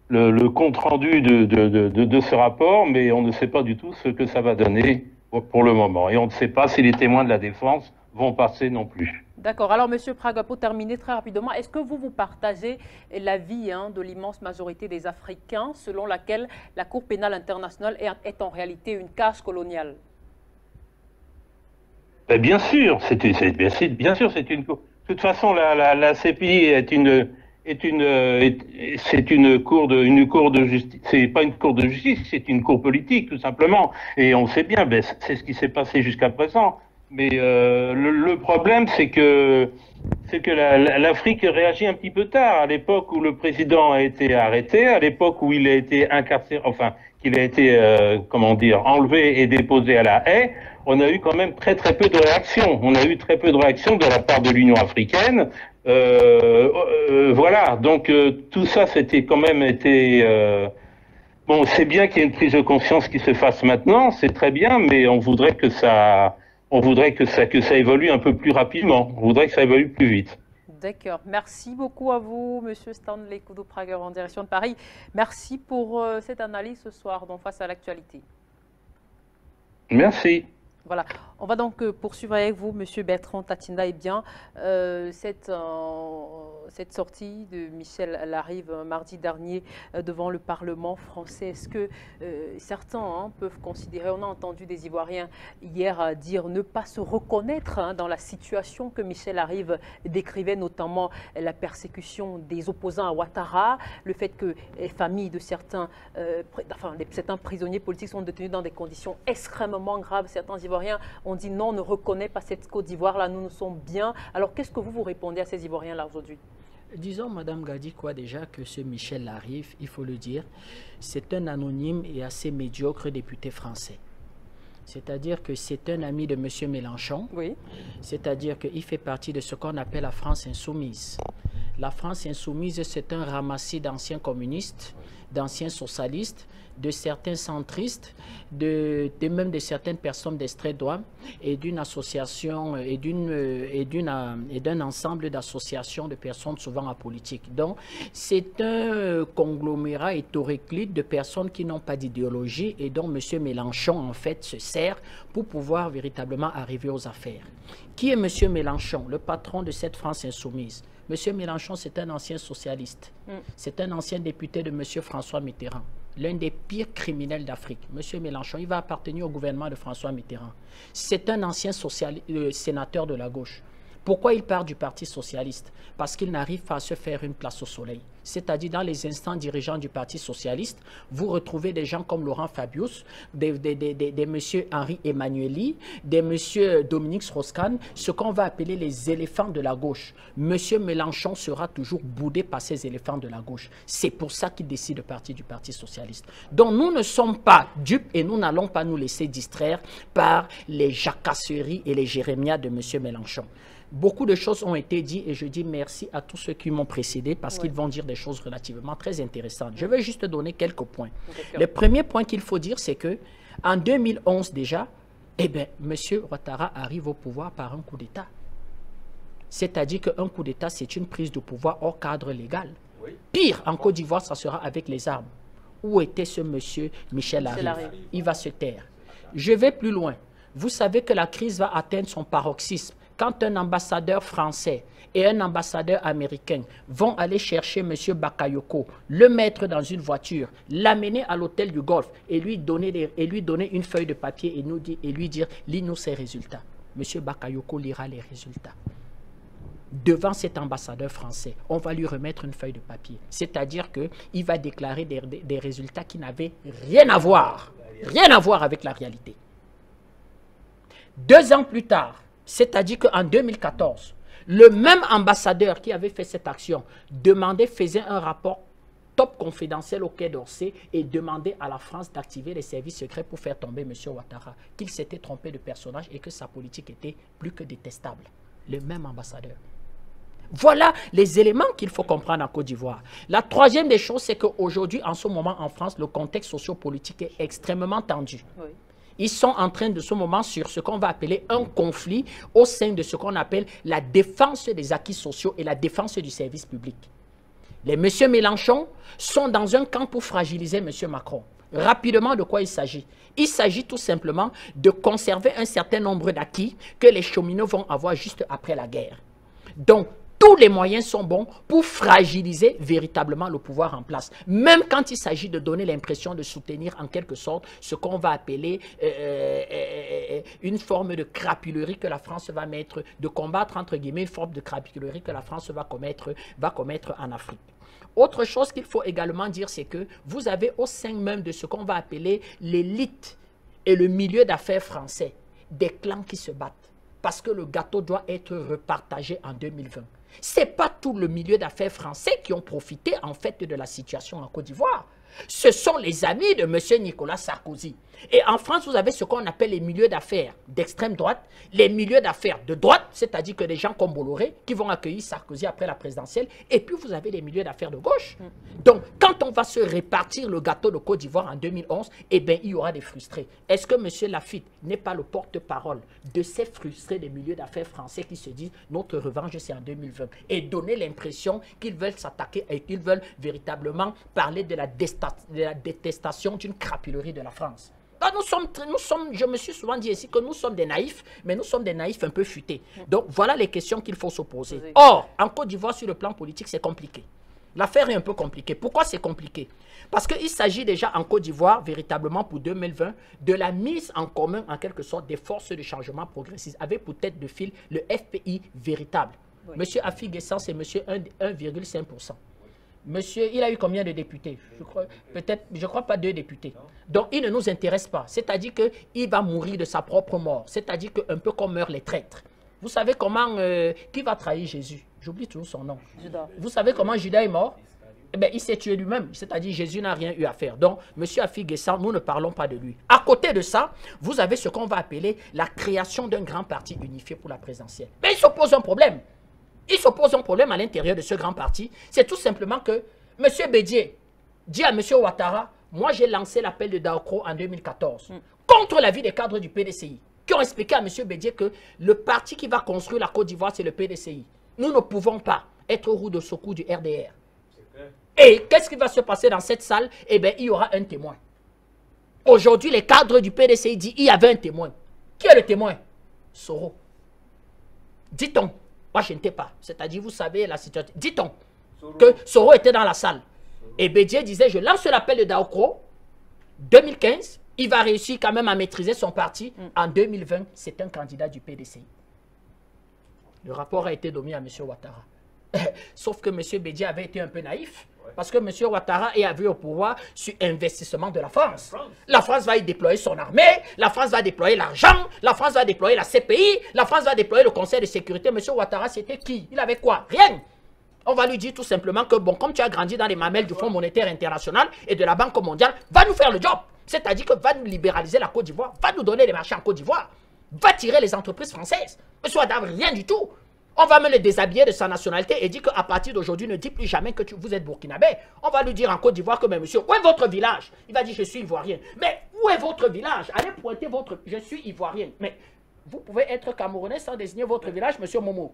le compte-rendu de ce rapport, mais on ne sait pas du tout ce que ça va donner pour le moment. Et on ne sait pas si les témoins de la défense vont passer non plus. D'accord. Alors, Monsieur Prague, pour terminer très rapidement, est-ce que vous partagez l'avis de l'immense majorité des Africains selon laquelle la Cour pénale internationale est en réalité une cage coloniale? Bien sûr, bien sûr, c'est une cour. De toute façon, la CPI c'est une cour de justice. C'est pas une cour de justice, c'est une cour politique, tout simplement. Et on sait bien, c'est ce qui s'est passé jusqu'à présent. Mais le problème, c'est que l'Afrique réagit un petit peu tard. À l'époque où le président a été arrêté, à l'époque où il a été incarcéré, enfin, qu'il a été, enlevé et déposé à la Haye, on a eu quand même très peu de réactions. On a eu très peu de réactions de la part de l'Union africaine. Voilà, donc tout ça, c'était quand même été... bon, c'est bien qu'il y ait une prise de conscience qui se fasse maintenant, c'est très bien, mais on voudrait que ça évolue un peu plus rapidement. On voudrait que ça évolue plus vite. D'accord. Merci beaucoup à vous, Monsieur Stanley Prague, en direction de Paris. Merci pour cette analyse ce soir, donc face à l'actualité. Merci. Voilà. On va donc poursuivre avec vous, Monsieur Bertrand Tatinda. Eh bien, cette sortie de Michel Larive mardi dernier devant le Parlement français, est-ce que certains peuvent considérer, on a entendu des Ivoiriens hier dire ne pas se reconnaître dans la situation que Michel Larive décrivait, notamment la persécution des opposants à Ouattara, le fait que les familles de certains prisonniers politiques sont détenus dans des conditions extrêmement graves. Certains Ivoiriens ont dit non, on ne reconnaît pas cette Côte d'Ivoire-là, nous sommes bien. Alors qu'est-ce que vous répondez à ces Ivoiriens-là aujourd'hui? Disons, Madame Gadi, déjà que ce Michel Larive, il faut le dire, c'est un anonyme et assez médiocre député français. C'est-à-dire que c'est un ami de M. Mélenchon. Oui. C'est-à-dire qu'il fait partie de ce qu'on appelle la France insoumise. La France insoumise, c'est un ramassis d'anciens communistes, d'anciens socialistes, de certains centristes, même de certaines personnes d'extrême droite et d'une association et d'un ensemble d'associations de personnes souvent apolitiques. Donc, c'est un conglomérat hétéroclite de personnes qui n'ont pas d'idéologie et dont M. Mélenchon, en fait, se sert pour pouvoir véritablement arriver aux affaires. Qui est M. Mélenchon, le patron de cette France insoumise? M. Mélenchon, c'est un ancien socialiste. C'est un ancien député de M. François Mitterrand, l'un des pires criminels d'Afrique. M. Mélenchon, il va appartenir au gouvernement de François Mitterrand. C'est un ancien sénateur de la gauche. Pourquoi il part du Parti socialiste? Parce qu'il n'arrive pas à se faire une place au soleil. C'est-à-dire dans les instants dirigeants du Parti socialiste, vous retrouvez des gens comme Laurent Fabius, des M. Henri Emmanueli, des M. Dominique Strauss-Kahn, ce qu'on va appeler les éléphants de la gauche. M. Mélenchon sera toujours boudé par ces éléphants de la gauche. C'est pour ça qu'il décide de partir du Parti socialiste. Donc nous ne sommes pas dupes et nous n'allons pas nous laisser distraire par les jacasseries et les jérémiades de M. Mélenchon. Beaucoup de choses ont été dites et je dis merci à tous ceux qui m'ont précédé parce qu'ils vont dire des choses relativement très intéressantes. Je vais juste donner quelques points. Le premier point qu'il faut dire, c'est que en 2011 déjà, eh bien, M. Ouattara arrive au pouvoir par un coup d'État. C'est-à-dire qu'un coup d'État, c'est une prise de pouvoir hors cadre légal. Pire, en Côte d'Ivoire, ça sera avec les armes. Où était ce monsieur Michel Arive? Il va se taire. Je vais plus loin. Vous savez que la crise va atteindre son paroxysme quand un ambassadeur français et un ambassadeur américain vont aller chercher M. Bakayoko, le mettre dans une voiture, l'amener à l'hôtel du Golfe et lui donner une feuille de papier et lui dire « lis-nous ces résultats ». M. Bakayoko lira les résultats. Devant cet ambassadeur français, on va lui remettre une feuille de papier. C'est-à-dire qu'il va déclarer des résultats qui n'avaient rien à voir avec la réalité. 2 ans plus tard, c'est-à-dire qu'en 2014, le même ambassadeur qui avait fait cette action faisait un rapport top confidentiel au Quai d'Orsay et demandait à la France d'activer les services secrets pour faire tomber M. Ouattara, qu'il s'était trompé de personnage et que sa politique était plus que détestable. Le même ambassadeur. Voilà les éléments qu'il faut comprendre en Côte d'Ivoire. La troisième des choses, c'est qu'aujourd'hui, en ce moment en France, le contexte sociopolitique est extrêmement tendu. Oui. Ils sont en train de ce moment sur ce qu'on va appeler un conflit au sein de ce qu'on appelle la défense des acquis sociaux et la défense du service public. Les M. Mélenchon sont dans un camp pour fragiliser M. Macron. Rapidement, de quoi il s'agit? Il s'agit tout simplement de conserver un certain nombre d'acquis que les cheminots vont avoir juste après la guerre. Donc, tous les moyens sont bons pour fragiliser véritablement le pouvoir en place. Même quand il s'agit de donner l'impression de soutenir en quelque sorte ce qu'on va appeler une forme de crapulerie que la France va mettre, de combattre entre guillemets une forme de crapulerie que la France va commettre en Afrique. Autre chose qu'il faut également dire, c'est que vous avez au sein même de ce qu'on va appeler l'élite et le milieu d'affaires français, des clans qui se battent. Parce que le gâteau doit être repartagé en 2020. Ce n'est pas tout le milieu d'affaires français qui ont profité en fait de la situation en Côte d'Ivoire. Ce sont les amis de M. Nicolas Sarkozy. Et en France, vous avez ce qu'on appelle les milieux d'affaires d'extrême droite, les milieux d'affaires de droite, c'est-à-dire que des gens comme Bolloré qui vont accueillir Sarkozy après la présidentielle, et puis vous avez les milieux d'affaires de gauche. Donc, quand on va se répartir le gâteau de Côte d'Ivoire en 2011, eh bien, il y aura des frustrés. Est-ce que M. Lafitte n'est pas le porte-parole de ces frustrés des milieux d'affaires français qui se disent « notre revanche, c'est en 2020 » et donner l'impression qu'ils veulent s'attaquer et qu'ils veulent véritablement parler de la détestation d'une crapulerie de la France. Donc je me suis souvent dit ici que nous sommes des naïfs, mais nous sommes des naïfs un peu futés. Donc voilà les questions qu'il faut se poser. Or, en Côte d'Ivoire, sur le plan politique, c'est compliqué. L'affaire est un peu compliquée. Pourquoi c'est compliqué? Parce qu'il s'agit déjà en Côte d'Ivoire, véritablement pour 2020, de la mise en commun, en quelque sorte, des forces de changement progressistes, avec pour tête de fil le FPI véritable. Oui. Monsieur Affi Guessant, c'est monsieur 1,5%. Monsieur, il a eu combien de députés? Je crois pas 2 députés. Donc, il ne nous intéresse pas. C'est-à-dire qu'il va mourir de sa propre mort. C'est-à-dire qu'un peu comme meurent les traîtres. Vous savez comment, qui va trahir Jésus? J'oublie toujours son nom. Judas. Vous savez comment Judas est mort? Eh bien, il s'est tué lui-même, c'est-à-dire Jésus n'a rien eu à faire. Donc, M. Affi-Guessant, nous ne parlons pas de lui. À côté de ça, vous avez ce qu'on va appeler la création d'un grand parti unifié pour la présidentielle. Mais il se pose un problème. Il se pose un problème à l'intérieur de ce grand parti. C'est tout simplement que M. Bédié dit à M. Ouattara, moi j'ai lancé l'appel de Daokro en 2014 contre l'avis des cadres du PDCI qui ont expliqué à M. Bédié que le parti qui va construire la Côte d'Ivoire, c'est le PDCI. Nous ne pouvons pas être au roue de secours du RDR. Et qu'est-ce qui va se passer dans cette salle? Eh bien, il y aura un témoin. Aujourd'hui, les cadres du PDCI disent qu'il y avait un témoin. Qui est le témoin? Soro. Dit-on, moi je n'étais pas, c'est-à-dire vous savez la situation. Dit-on que Soro était dans la salle. Et Bédié disait, je lance l'appel de Daokro, 2015, il va réussir quand même à maîtriser son parti. En 2020, c'est un candidat du PDCI. Le rapport a été donné à M. Ouattara. Sauf que M. Bédié avait été un peu naïf. Parce que M. Ouattara est arrivé au pouvoir sur investissement de la France. La France va y déployer son armée, la France va déployer l'argent, la France va déployer la CPI, la France va déployer le Conseil de sécurité. M. Ouattara, c'était qui? Il avait quoi? Rien. On va lui dire tout simplement que, bon, comme tu as grandi dans les mamelles du Fonds monétaire international et de la Banque mondiale, va nous faire le job. C'est-à-dire que va nous libéraliser la Côte d'Ivoire, va nous donner les marchés en Côte d'Ivoire, va tirer les entreprises françaises. M. Ouattara, rien du tout. On va me le déshabiller de sa nationalité et dire qu'à partir d'aujourd'hui, ne dis plus jamais que vous êtes burkinabé. On va lui dire en Côte d'Ivoire que, mais monsieur, où est votre village? Il va dire, je suis ivoirien. Mais où est votre village? Allez pointer votre... Je suis ivoirien. Mais vous pouvez être camerounais sans désigner votre village, monsieur Momo.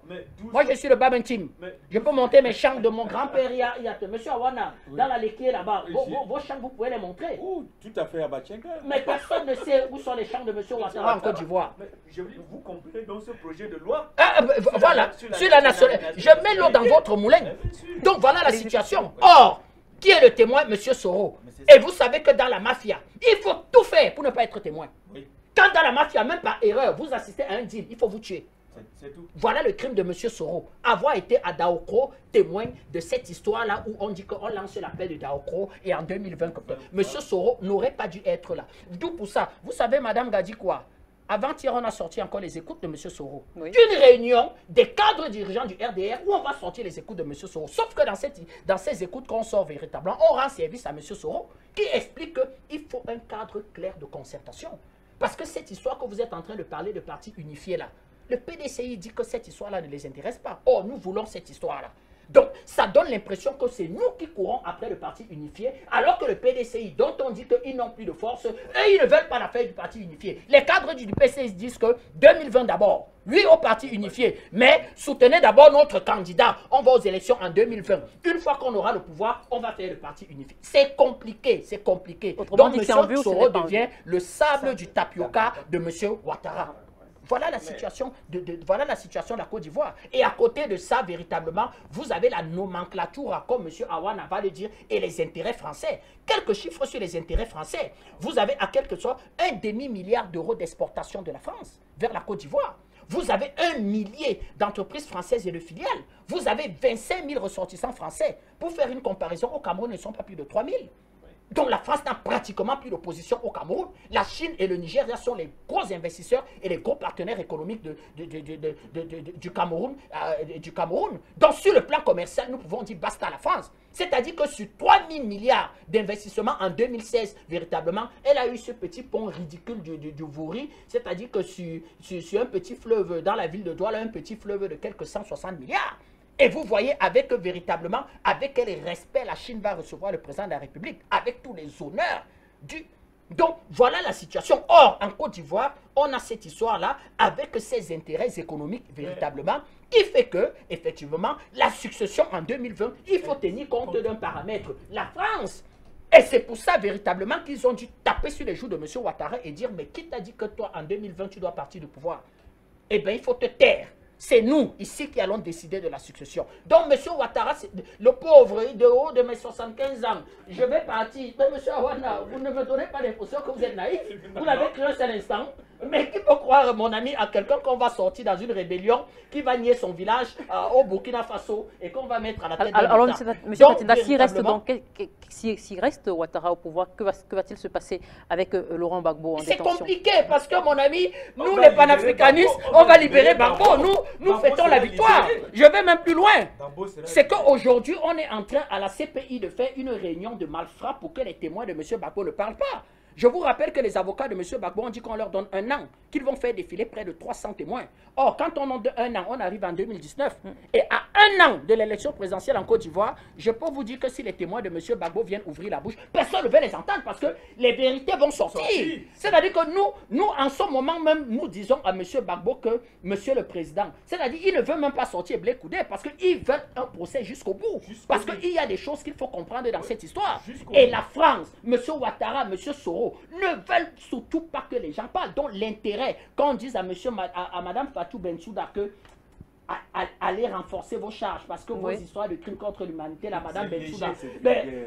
Moi, je suis le Babentim. Je peux monter mes champs de mon grand-père. Il y a monsieur Awana, dans la Léquier là-bas. Vos champs, vous pouvez les montrer. Oh, tout à fait à Bachenga. Mais personne ne sait où sont les champs de monsieur Ouattara en Côte d'Ivoire. Vous comprenez donc ce projet de loi? Voilà, sur la nationalité. Je mets l'eau dans votre moulin. Donc voilà la situation. Or, qui est le témoin? Monsieur Soro. Et vous savez que dans la mafia, il faut tout faire pour ne pas être témoin. Quand dans la mafia, même par erreur, vous assistez à un deal, il faut vous tuer. Tout. Voilà le crime de M. Soro. Avoir été à Daokro témoin de cette histoire-là où on dit qu'on lance l'appel de Daokro et en 2020, M. Soro n'aurait pas dû être là. D'où pour ça, vous savez, Mme Gadi quoi? Avant-hier, on a sorti encore les écoutes de M. Soro. Oui. Une réunion des cadres dirigeants du RDR où on va sortir les écoutes de M. Soro. Sauf que dans ces écoutes qu'on sort véritablement, on rend service à M. Soro qui explique qu'il faut un cadre clair de concertation. Parce que cette histoire que vous êtes en train de parler de parti unifié là, le PDCI dit que cette histoire-là ne les intéresse pas. Or, nous voulons cette histoire-là. Donc, ça donne l'impression que c'est nous qui courons après le parti unifié, alors que le PDCI, dont on dit qu'ils n'ont plus de force, eux, ils ne veulent pas la feuille du parti unifié. Les cadres du PCI disent que 2020 d'abord, oui au parti unifié, mais soutenez d'abord notre candidat. On va aux élections en 2020. Une fois qu'on aura le pouvoir, on va faire le parti unifié. C'est compliqué, c'est compliqué. Autrement donc, M. Soro devient le sable du tapioca de M. Ouattara. Voilà la situation voilà la situation de la Côte d'Ivoire. Et à côté de ça, véritablement, vous avez la nomenclature, comme M. Awana va le dire, et les intérêts français. Quelques chiffres sur les intérêts français. Vous avez à quelque chose un demi-milliard d'euros d'exportation de la France vers la Côte d'Ivoire. Vous avez 1 millier d'entreprises françaises et de filiales. Vous avez 25 000 ressortissants français. Pour faire une comparaison, au Cameroun, ils ne sont pas plus de 3 000. Donc la France n'a pratiquement plus d'opposition au Cameroun. La Chine et le Nigeria sont les gros investisseurs et les gros partenaires économiques du Cameroun. Donc sur le plan commercial, nous pouvons dire basta à la France. C'est-à-dire que sur 3 000 milliards d'investissements en 2016, véritablement, elle a eu ce petit pont ridicule du Vouri. C'est-à-dire que sur un petit fleuve dans la ville de Douala, un petit fleuve de quelques 160 milliards. Et vous voyez véritablement avec quel respect la Chine va recevoir le président de la République, avec tous les honneurs du... Donc, voilà la situation. Or, en Côte d'Ivoire, on a cette histoire-là avec ses intérêts économiques véritablement, qui fait que, effectivement, la succession en 2020, il faut tenir compte d'un paramètre. La France. Et c'est pour ça, véritablement, qu'ils ont dû taper sur les joues de M. Ouattara et dire, mais qui t'a dit que toi, en 2020, tu dois partir du pouvoir? Eh bien, il faut te taire. C'est nous, ici, qui allons décider de la succession. Donc, M. Ouattara, le pauvre, de haut de mes 75 ans, je vais partir. Mais M. Awana, vous ne me donnez pas l'impression que vous êtes naïf. Vous l'avez cru un seul instant. Mais qui peut croire, mon ami, à quelqu'un qu'on va sortir dans une rébellion, qui va nier son village au Burkina Faso et qu'on va mettre à la tête de alors, M. Matinda, s'il reste Ouattara au pouvoir, que va-t-il se passer avec Laurent Gbagbo en détention? C'est compliqué parce que, mon ami, nous, les panafricanistes, on va libérer Gbagbo. Nous, nous fêtons la victoire. Je vais même plus loin. C'est qu'aujourd'hui, on est en train à la CPI de faire une réunion de malfrats pour que les témoins de M. Gbagbo ne parlent pas. Je vous rappelle que les avocats de M. Gbagbo ont dit qu'on leur donne 1 an, qu'ils vont faire défiler près de 300 témoins. Or, quand on a 1 an, on arrive en 2019. Et à 1 an de l'élection présidentielle en Côte d'Ivoire, je peux vous dire que si les témoins de M. Gbagbo viennent ouvrir la bouche, personne ne veut les entendre parce que les vérités vont sortir. C'est-à-dire que nous, en ce moment même, nous disons à M. Gbagbo que M. le Président, c'est-à-dire qu'il ne veut même pas sortir Blé Koudé parce qu'ils veulent un procès jusqu'au bout. Parce qu'il y a des choses qu'il faut comprendre dans cette histoire. Et la France, M. Ouattara, M. Soro, ne veulent surtout pas que les gens parlent. Donc l'intérêt, quand on dit à Mme Fatou Bensouda que allez renforcer vos charges parce que vos histoires de crimes contre l'humanité, la Madame Bensouda,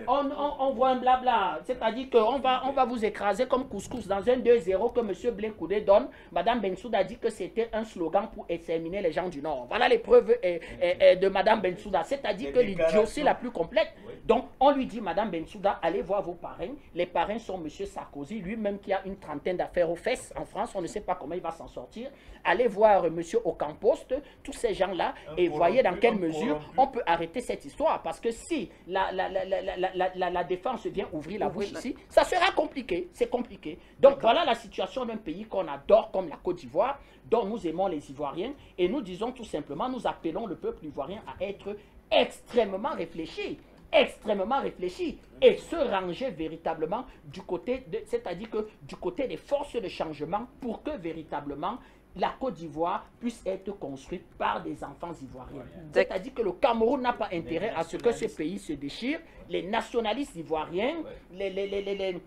on voit un blabla, c'est-à-dire qu'on va vous écraser comme couscous dans un 2-0 que M. Blé Koudé donne. Madame Bensouda dit que c'était un slogan pour exterminer les gens du Nord. Voilà les preuves de Madame Bensouda, c'est-à-dire que l'idiotie la plus complète. Donc on lui dit, Madame Bensouda, allez voir vos parrains. Les parrains sont M. Sarkozy, lui-même qui a une trentaine d'affaires aux fesses en France, on ne sait pas comment il va s'en sortir. Allez voir M. Ocampost, tous ces gens-là, et voyez dans quelle mesure on peut arrêter cette histoire. Parce que si la défense vient ouvrir la bouche ici, ça sera compliqué. C'est compliqué. Donc voilà la situation d'un pays qu'on adore comme la Côte d'Ivoire, dont nous aimons les Ivoiriens. Et nous disons tout simplement, nous appelons le peuple ivoirien à être extrêmement réfléchi. Extrêmement réfléchi et se ranger véritablement du côté, c'est-à-dire que du côté des forces de changement pour que véritablement la Côte d'Ivoire puisse être construite par des enfants ivoiriens. C'est-à-dire que le Cameroun n'a pas intérêt à ce que ce pays se déchire. Les nationalistes ivoiriens, les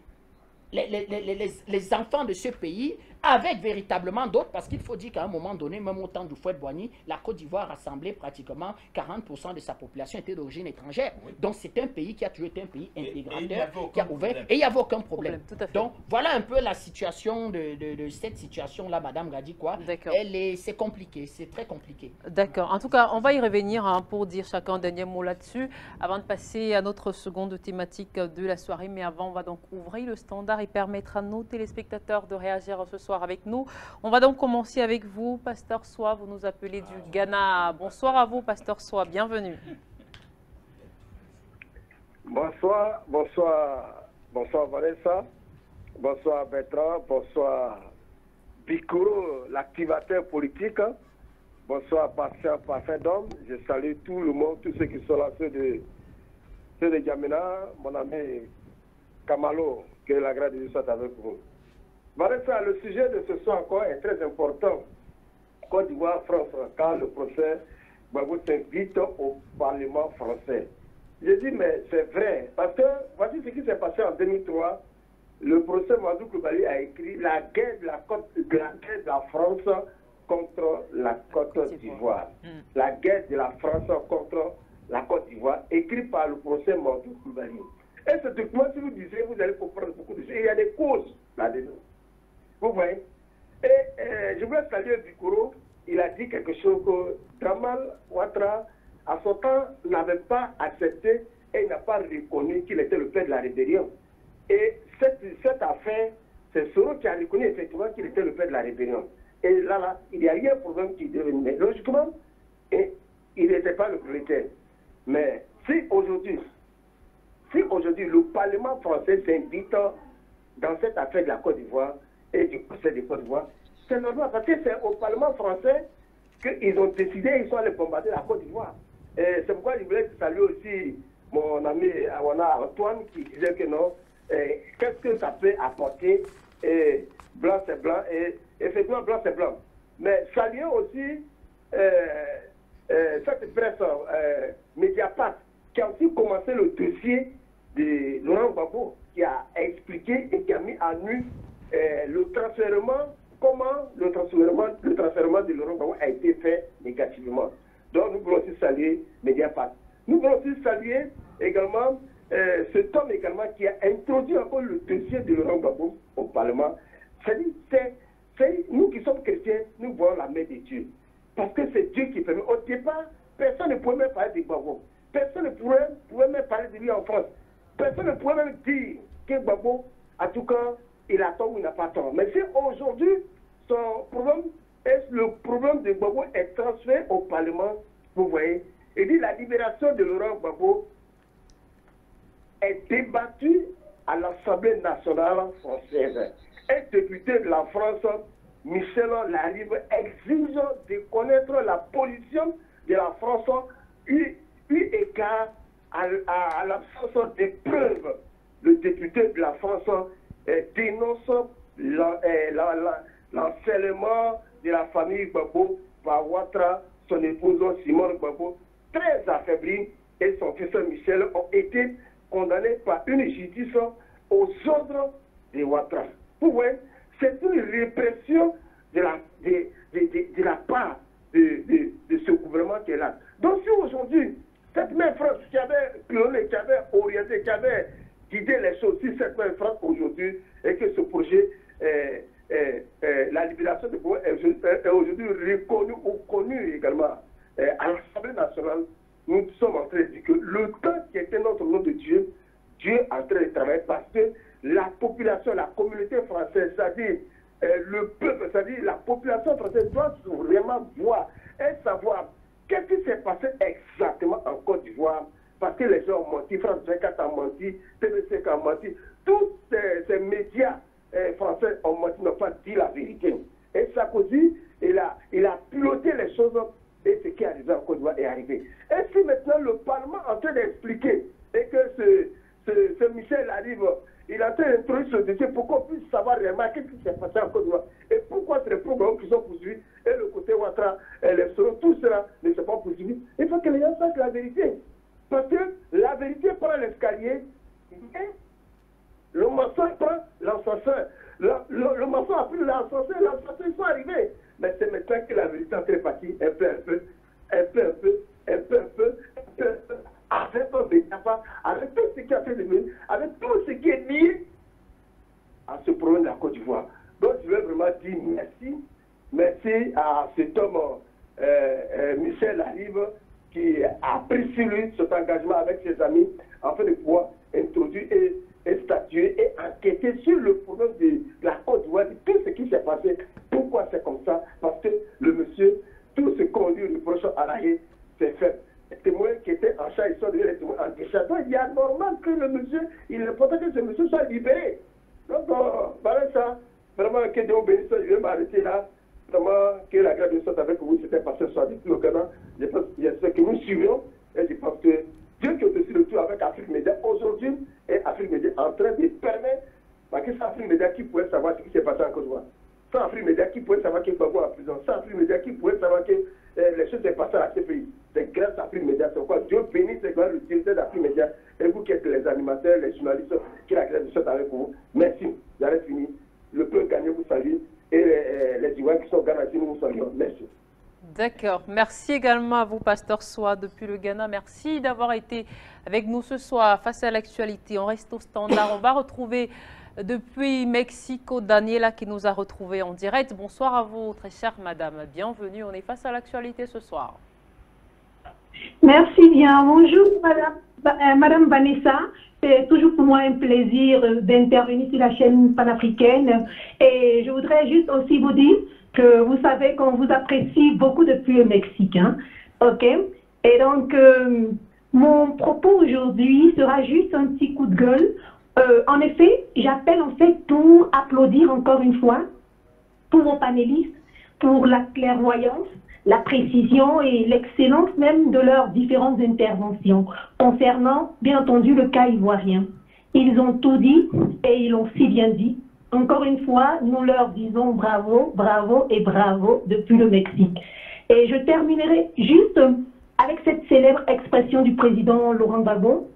enfants de ce pays, avec véritablement d'autres, parce qu'il faut dire qu'à un moment donné, même au temps du Fouet-Boigny, la Côte d'Ivoire rassemblait pratiquement 40% de sa population était d'origine étrangère. Donc c'est un pays qui a toujours été un pays intégrateur, qui a ouvert, et il n'y avait aucun problème. Donc voilà un peu la situation de cette situation-là, Madame Gadi, quoi. C'est compliqué, c'est très compliqué. D'accord. En tout cas, on va y revenir pour dire chacun un dernier mot là-dessus, avant de passer à notre seconde thématique de la soirée. Mais avant, on va donc ouvrir le standard et permettre à nos téléspectateurs de réagir ce soir avec nous. On va donc commencer avec vous, Pasteur Soa. Vous nous appelez du Ghana. Bonsoir à vous, Pasteur Soa. Bienvenue. Bonsoir, bonsoir, bonsoir Vanessa. Bonsoir Bertrand. Bonsoir Bikoro, l'activateur politique. Bonsoir Patient Parfait d'Homme. Je salue tout le monde, tous ceux qui sont là, ceux de Djamena, mon ami Kamalo, que la grâce de Dieu soit avec vous. Vanessa, le sujet de ce soir encore est très important. Côte d'Ivoire, France, quand le procès Gbagbo s'invite au Parlement français. Je dis, mais c'est vrai, parce que voici ce qui s'est passé en 2003. Le procès Mamadou Coulibaly a écrit la guerre de la France contre la Côte d'Ivoire. La guerre de la France contre la Côte d'Ivoire, écrit par le procès Mamadou Coulibaly. Et ce document, si vous disiez, vous allez comprendre beaucoup de choses. Il y a des causes là-dedans. Vous voyez? Et je voulais saluer Bikoro. Il a dit quelque chose que Draman Ouattara, à son temps, n'avait pas accepté et n'a pas reconnu qu'il était le père de la rébellion. Et cette affaire, c'est Soro qui a reconnu effectivement qu'il était le père de la rébellion. Et là, il y a eu un problème qui devenait. Logiquement, et il n'était pas le prolétaire. Mais si aujourd'hui, le Parlement français s'invite dans cette affaire de la Côte d'Ivoire, et du procès de Côte d'Ivoire, c'est normal parce que c'est au Parlement français qu'ils ont décidé, ils sont allés bombarder la Côte d'Ivoire. Et c'est pourquoi je voulais saluer aussi mon ami Antoine qui disait que non, qu'est-ce que ça peut apporter, et blanc c'est blanc, et effectivement blanc c'est blanc. Mais saluer aussi cette presse Mediapart qui a aussi commencé le dossier de Laurent Gbagbo, qui a expliqué et qui a mis à nu le transfèrement, comment le transfèrement de Laurent Gbagbo a été fait négativement. Donc nous voulons aussi saluer Mediapart. Nous voulons aussi saluer également cet homme également qui a introduit encore le dossier de Laurent Gbagbo au Parlement. C'est nous qui sommes chrétiens, nous voyons la main de Dieu. Parce que c'est Dieu qui permet. Au départ, personne ne pouvait même parler de Gbagbo. Personne ne pouvait même parler de lui en France. Personne ne pouvait même dire que Gbagbo, en tout cas, il a tort ou il n'a pas tort. Mais si aujourd'hui, son problème Et le problème de Gbagbo est transféré au Parlement, vous voyez. Il dit la libération de Laurent Gbagbo est débattue à l'Assemblée nationale française. Un député de la France, Michel Larive, exige de connaître la position de la France eu égard à l'absence de preuves. Le député de la France dénonce l'enseignement de la famille Gbagbo par Ouattara, son épouse Simone Gbagbo, très affaiblie, et son fils Michel ont été condamnés par une justice aux ordres de Ouattara. Vous voyez, c'est une répression de la part de ce gouvernement qui est là. Donc si aujourd'hui, cette même France qui avait cloné, qui avait orienté, qui avait guidé les choses, si cette même France aujourd'hui, et que ce projet, la libération de Gbagbo est aujourd'hui reconnue ou connue également à l'Assemblée nationale, nous sommes en train de dire que le temps qui était notre nom de Dieu, Dieu est en train de travailler parce que la population, la communauté française, c'est-à-dire le peuple, c'est-à-dire la population française doit vraiment voir et savoir qu'est-ce qui s'est passé exactement en Côte d'Ivoire. Parce que les gens ont menti, France 24 a menti, TV5 a menti, tous ces médias français ont menti, n'ont pas dit la vérité. Et Sarkozy, il a piloté les choses et ce qui est arrivé en Côte d'Ivoire est arrivé. Et si maintenant le Parlement est en train d'expliquer et que ce Michel arrive, il est en train d'introduire ce dossier pour qu'on puisse savoir réellement ce qui s'est passé en Côte d'Ivoire et pourquoi ces programmes qui sont poursuivis et le côté Ouattara, tout cela ne sont pas poursuivis. Il faut que les gens sachent la vérité. Parce que la vérité prend l'escalier et le mensonge prend l'ascenseur. Le mensonge a pris l'ascenseur, ils sont arrivés. Mais c'est maintenant que la vérité est en train de partir un peu, avec tout ce qui a fait de mieux, avec tout ce qui est lié à ce problème de la Côte d'Ivoire. Donc je veux vraiment dire merci à cet homme, Michel Larive, qui a pris sur lui cet engagement avec ses amis afin de pouvoir introduire et statuer et enquêter sur le problème de la Côte d'Ivoire, de tout ce qui s'est passé. Pourquoi c'est comme ça? Parce que le monsieur, tout ce qu'on lui reproche à l'arrêt, c'est fait. Les témoins qui étaient en charge, ils sont devenus les témoins en décharge. Donc il y a normal que le monsieur, il est important que ce monsieur soit libéré. Donc, voilà ça. Vraiment, que Dieu bénisse, je vais m'arrêter là. Vraiment, que la grâce de soit avec vous, c'était passé ce soir depuis le Ghana. Je pense qu'il y a ceux que nous suivons. Et je pense que Dieu qui est aussi le tout avec Afrique Média aujourd'hui, et Afrique Média en train de permettre, parce que c'est Afrique Média qui pouvait savoir ce qui s'est passé en Côte d'Ivoire. Sans Afrique Média qui pouvait savoir que Gbagbo est en prison. Sans Afrique Média qui pouvait savoir que les choses s'est passées à la CPI. C'est grâce à Afrique Média. C'est pourquoi Dieu bénisse le directeur d'Afrique Média et vous qui êtes les animateurs, les journalistes, qui la grâce de soit avec vous. Merci. J'arrête fini. Le peuple gagné vous salue et les Ivoiriens qui sont Ghana, nous vous saluons. Merci. D'accord. Merci également à vous, Pasteur Soa, depuis le Ghana. Merci d'avoir été avec nous ce soir face à l'actualité. On reste au standard. On va retrouver depuis Mexico Daniela qui nous a retrouvés en direct. Bonsoir à vous, très chère madame. Bienvenue. On est face à l'actualité ce soir. Merci bien. Bonjour, madame Vanessa. C'est toujours pour moi un plaisir d'intervenir sur la chaîne panafricaine. Et je voudrais juste aussi vous dire que vous savez qu'on vous apprécie beaucoup depuis le Mexique. Hein? OK? Et donc, mon propos aujourd'hui sera juste un petit coup de gueule. En effet, j'appelle en fait pour applaudir encore une fois pour vos panélistes, pour la clairvoyance, la précision et l'excellence même de leurs différentes interventions concernant, bien entendu, le cas ivoirien. Ils ont tout dit et ils l'ont si bien dit. Encore une fois, nous leur disons bravo, bravo et bravo depuis le Mexique. Et je terminerai juste avec cette célèbre expression du président Laurent Gbagbo.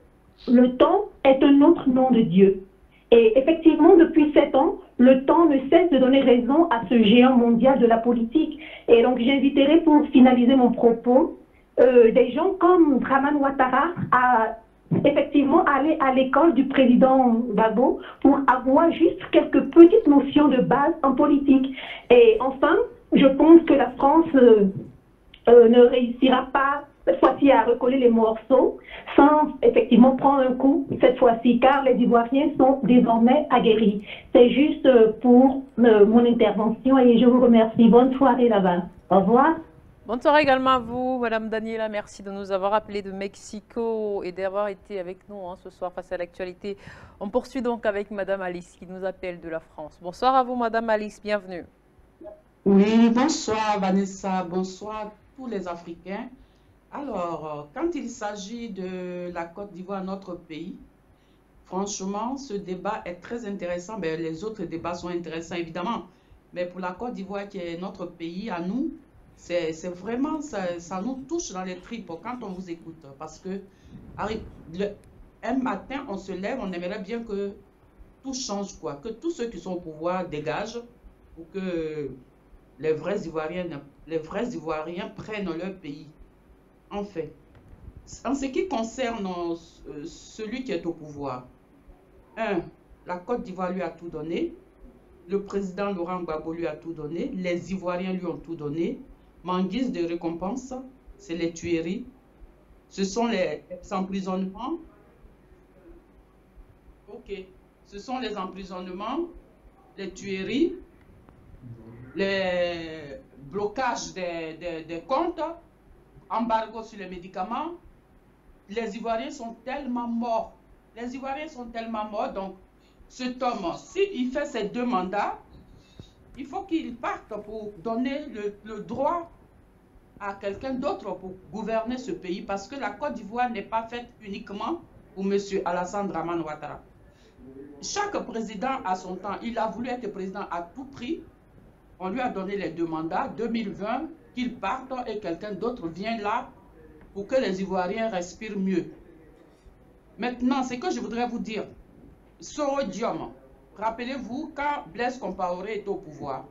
Le temps est un autre nom de Dieu. Et effectivement, depuis 7 ans, le temps ne cesse de donner raison à ce géant mondial de la politique. Et donc, j'inviterai pour finaliser mon propos, des gens comme Dramane Ouattara à effectivement aller à l'école du président Gbagbo pour avoir juste quelques petites notions de base en politique. Et enfin, je pense que la France ne réussira pas cette fois-ci à recoller les morceaux sans effectivement prendre un coup cette fois-ci, car les Ivoiriens sont désormais aguerris. C'est juste pour mon intervention et je vous remercie. Bonne soirée là-bas. Au revoir. Bonne soirée également à vous, Madame Daniela. Merci de nous avoir appelés de Mexico et d'avoir été avec nous ce soir face à l'actualité. On poursuit donc avec Madame Alice qui nous appelle de la France. Bonsoir à vous, Madame Alice. Bienvenue. Oui, bonsoir Vanessa. Bonsoir tous les Africains. Alors, quand il s'agit de la Côte d'Ivoire, notre pays, franchement, ce débat est très intéressant. Mais les autres débats sont intéressants, évidemment. Mais pour la Côte d'Ivoire, qui est notre pays, à nous, c'est vraiment, ça nous touche dans les tripes quand on vous écoute. Parce que un matin, on se lève, on aimerait bien que tout change, quoi. Que tous ceux qui sont au pouvoir dégagent pour que les vrais Ivoiriens prennent leur pays. En fait, en ce qui concerne celui qui est au pouvoir, la Côte d'Ivoire lui a tout donné, le président Laurent Gbagbo lui a tout donné, les Ivoiriens lui ont tout donné, mais en guise de récompense, c'est les tueries, ce sont les emprisonnements, ce sont les emprisonnements, les tueries, les blocages des comptes, embargo sur les médicaments. Les Ivoiriens sont tellement morts. Les Ivoiriens sont tellement morts. Donc, cet homme, s'il fait ses 2 mandats, il faut qu'il parte pour donner le droit à quelqu'un d'autre pour gouverner ce pays. Parce que la Côte d'Ivoire n'est pas faite uniquement pour M. Alassane Dramane Ouattara. Chaque président a son temps. Il a voulu être président à tout prix. On lui a donné les 2 mandats. 2020, qu'il parte et quelqu'un d'autre vient là pour que les Ivoiriens respirent mieux. Maintenant, ce que je voudrais vous dire, Soro Diom, rappelez-vous, quand Blaise Compaoré est au pouvoir,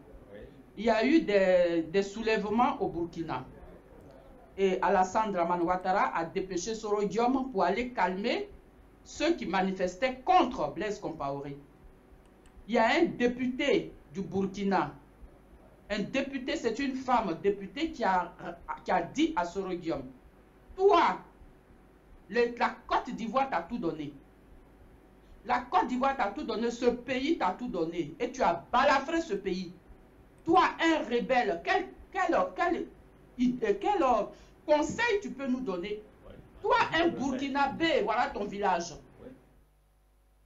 il y a eu des soulèvements au Burkina. Et Alassane Dramane Ouattara a dépêché Soro Diom pour aller calmer ceux qui manifestaient contre Blaise Compaoré. Il y a un député du Burkina. Un député, c'est une femme députée qui a dit à Soro Diom, toi, la Côte d'Ivoire t'a tout donné. La Côte d'Ivoire t'a tout donné, ce pays t'a tout donné. Et tu as balafré ce pays. Toi, un rebelle, quel conseil tu peux nous donner? Toi, un Burkinabé, voilà ton village.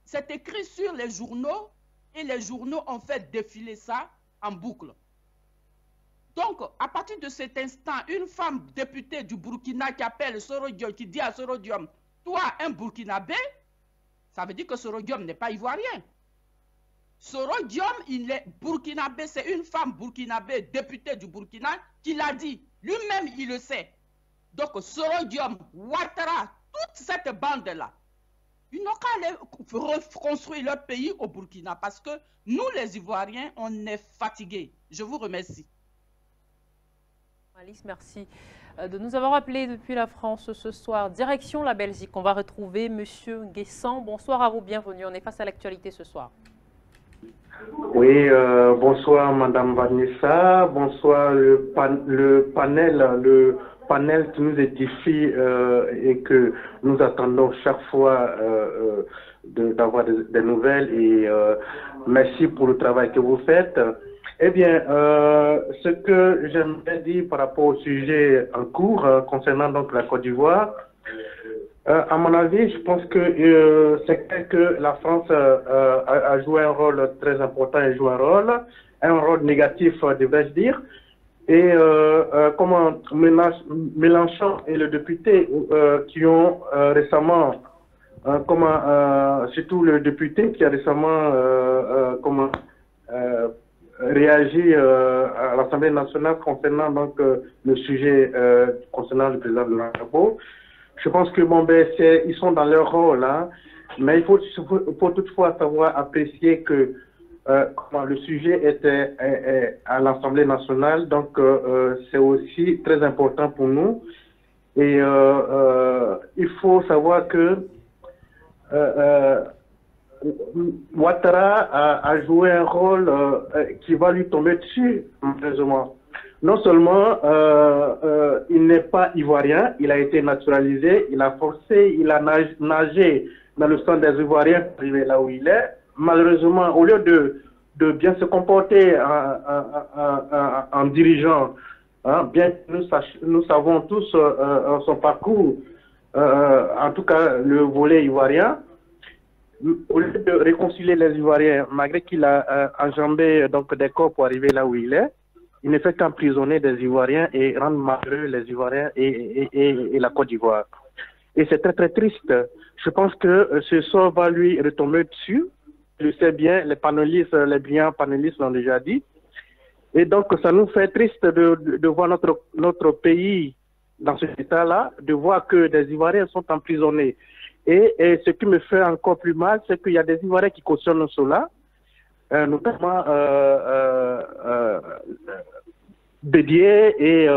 C'est écrit sur les journaux et les journaux ont fait défiler ça en boucle. Donc, à partir de cet instant, une femme députée du Burkina qui appelle Soro Diom, qui dit à Soro Diom, toi, un Burkinabé, ça veut dire que Soro Diom n'est pas ivoirien. Soro Diom, il est Burkinabé, c'est une femme burkinabé, députée du Burkina, qui l'a dit. Lui-même, il le sait. Donc, Soro Diom, Ouattara, toute cette bande-là, ils n'ont qu'à aller reconstruire leur pays au Burkina parce que nous, les Ivoiriens, on est fatigués. Je vous remercie. Alice, merci de nous avoir appelés depuis la France ce soir. Direction la Belgique, on va retrouver M. Guessant. Bonsoir à vous, bienvenue. On est face à l'actualité ce soir. Oui, bonsoir Madame Vanessa, bonsoir le panel qui nous édifie et que nous attendons chaque fois d'avoir des nouvelles et merci pour le travail que vous faites. Eh bien, ce que j'aimerais dire par rapport au sujet en cours concernant donc la Côte d'Ivoire, à mon avis, je pense que c'est clair que la France a joué un rôle très important et joue un rôle négatif, devrais-je dire. Et comment Mélenchon et le député qui ont récemment, surtout le député qui a récemment réagi à l'Assemblée nationale concernant donc le sujet concernant le président de l'Arabo. Je pense que bon ben ils sont dans leur rôle, hein, mais il faut toutefois savoir apprécier que le sujet était à l'Assemblée nationale, donc c'est aussi très important pour nous. Et il faut savoir que Ouattara a joué un rôle qui va lui tomber dessus, malheureusement. non seulement il n'est pas ivoirien, il a été naturalisé, il a forcé, il a nagé dans le sang des Ivoiriens pour arriver là où il est. Malheureusement, au lieu de bien se comporter en dirigeant, hein, bien que nous savons tous son parcours, en tout cas le volet ivoirien, au lieu de réconcilier les Ivoiriens, malgré qu'il a enjambé donc, des corps pour arriver là où il est, il ne fait qu'emprisonner des Ivoiriens et rendre malheureux les Ivoiriens et la Côte d'Ivoire. Et c'est très très triste. Je pense que ce sort va lui retomber dessus. Je sais bien, les panélistes, les brillants panélistes l'ont déjà dit. Et donc ça nous fait triste de voir notre pays dans cet état-là, de voir que des Ivoiriens sont emprisonnés. Et ce qui me fait encore plus mal, c'est qu'il y a des Ivoiriens qui cautionnent cela, notamment Bédier et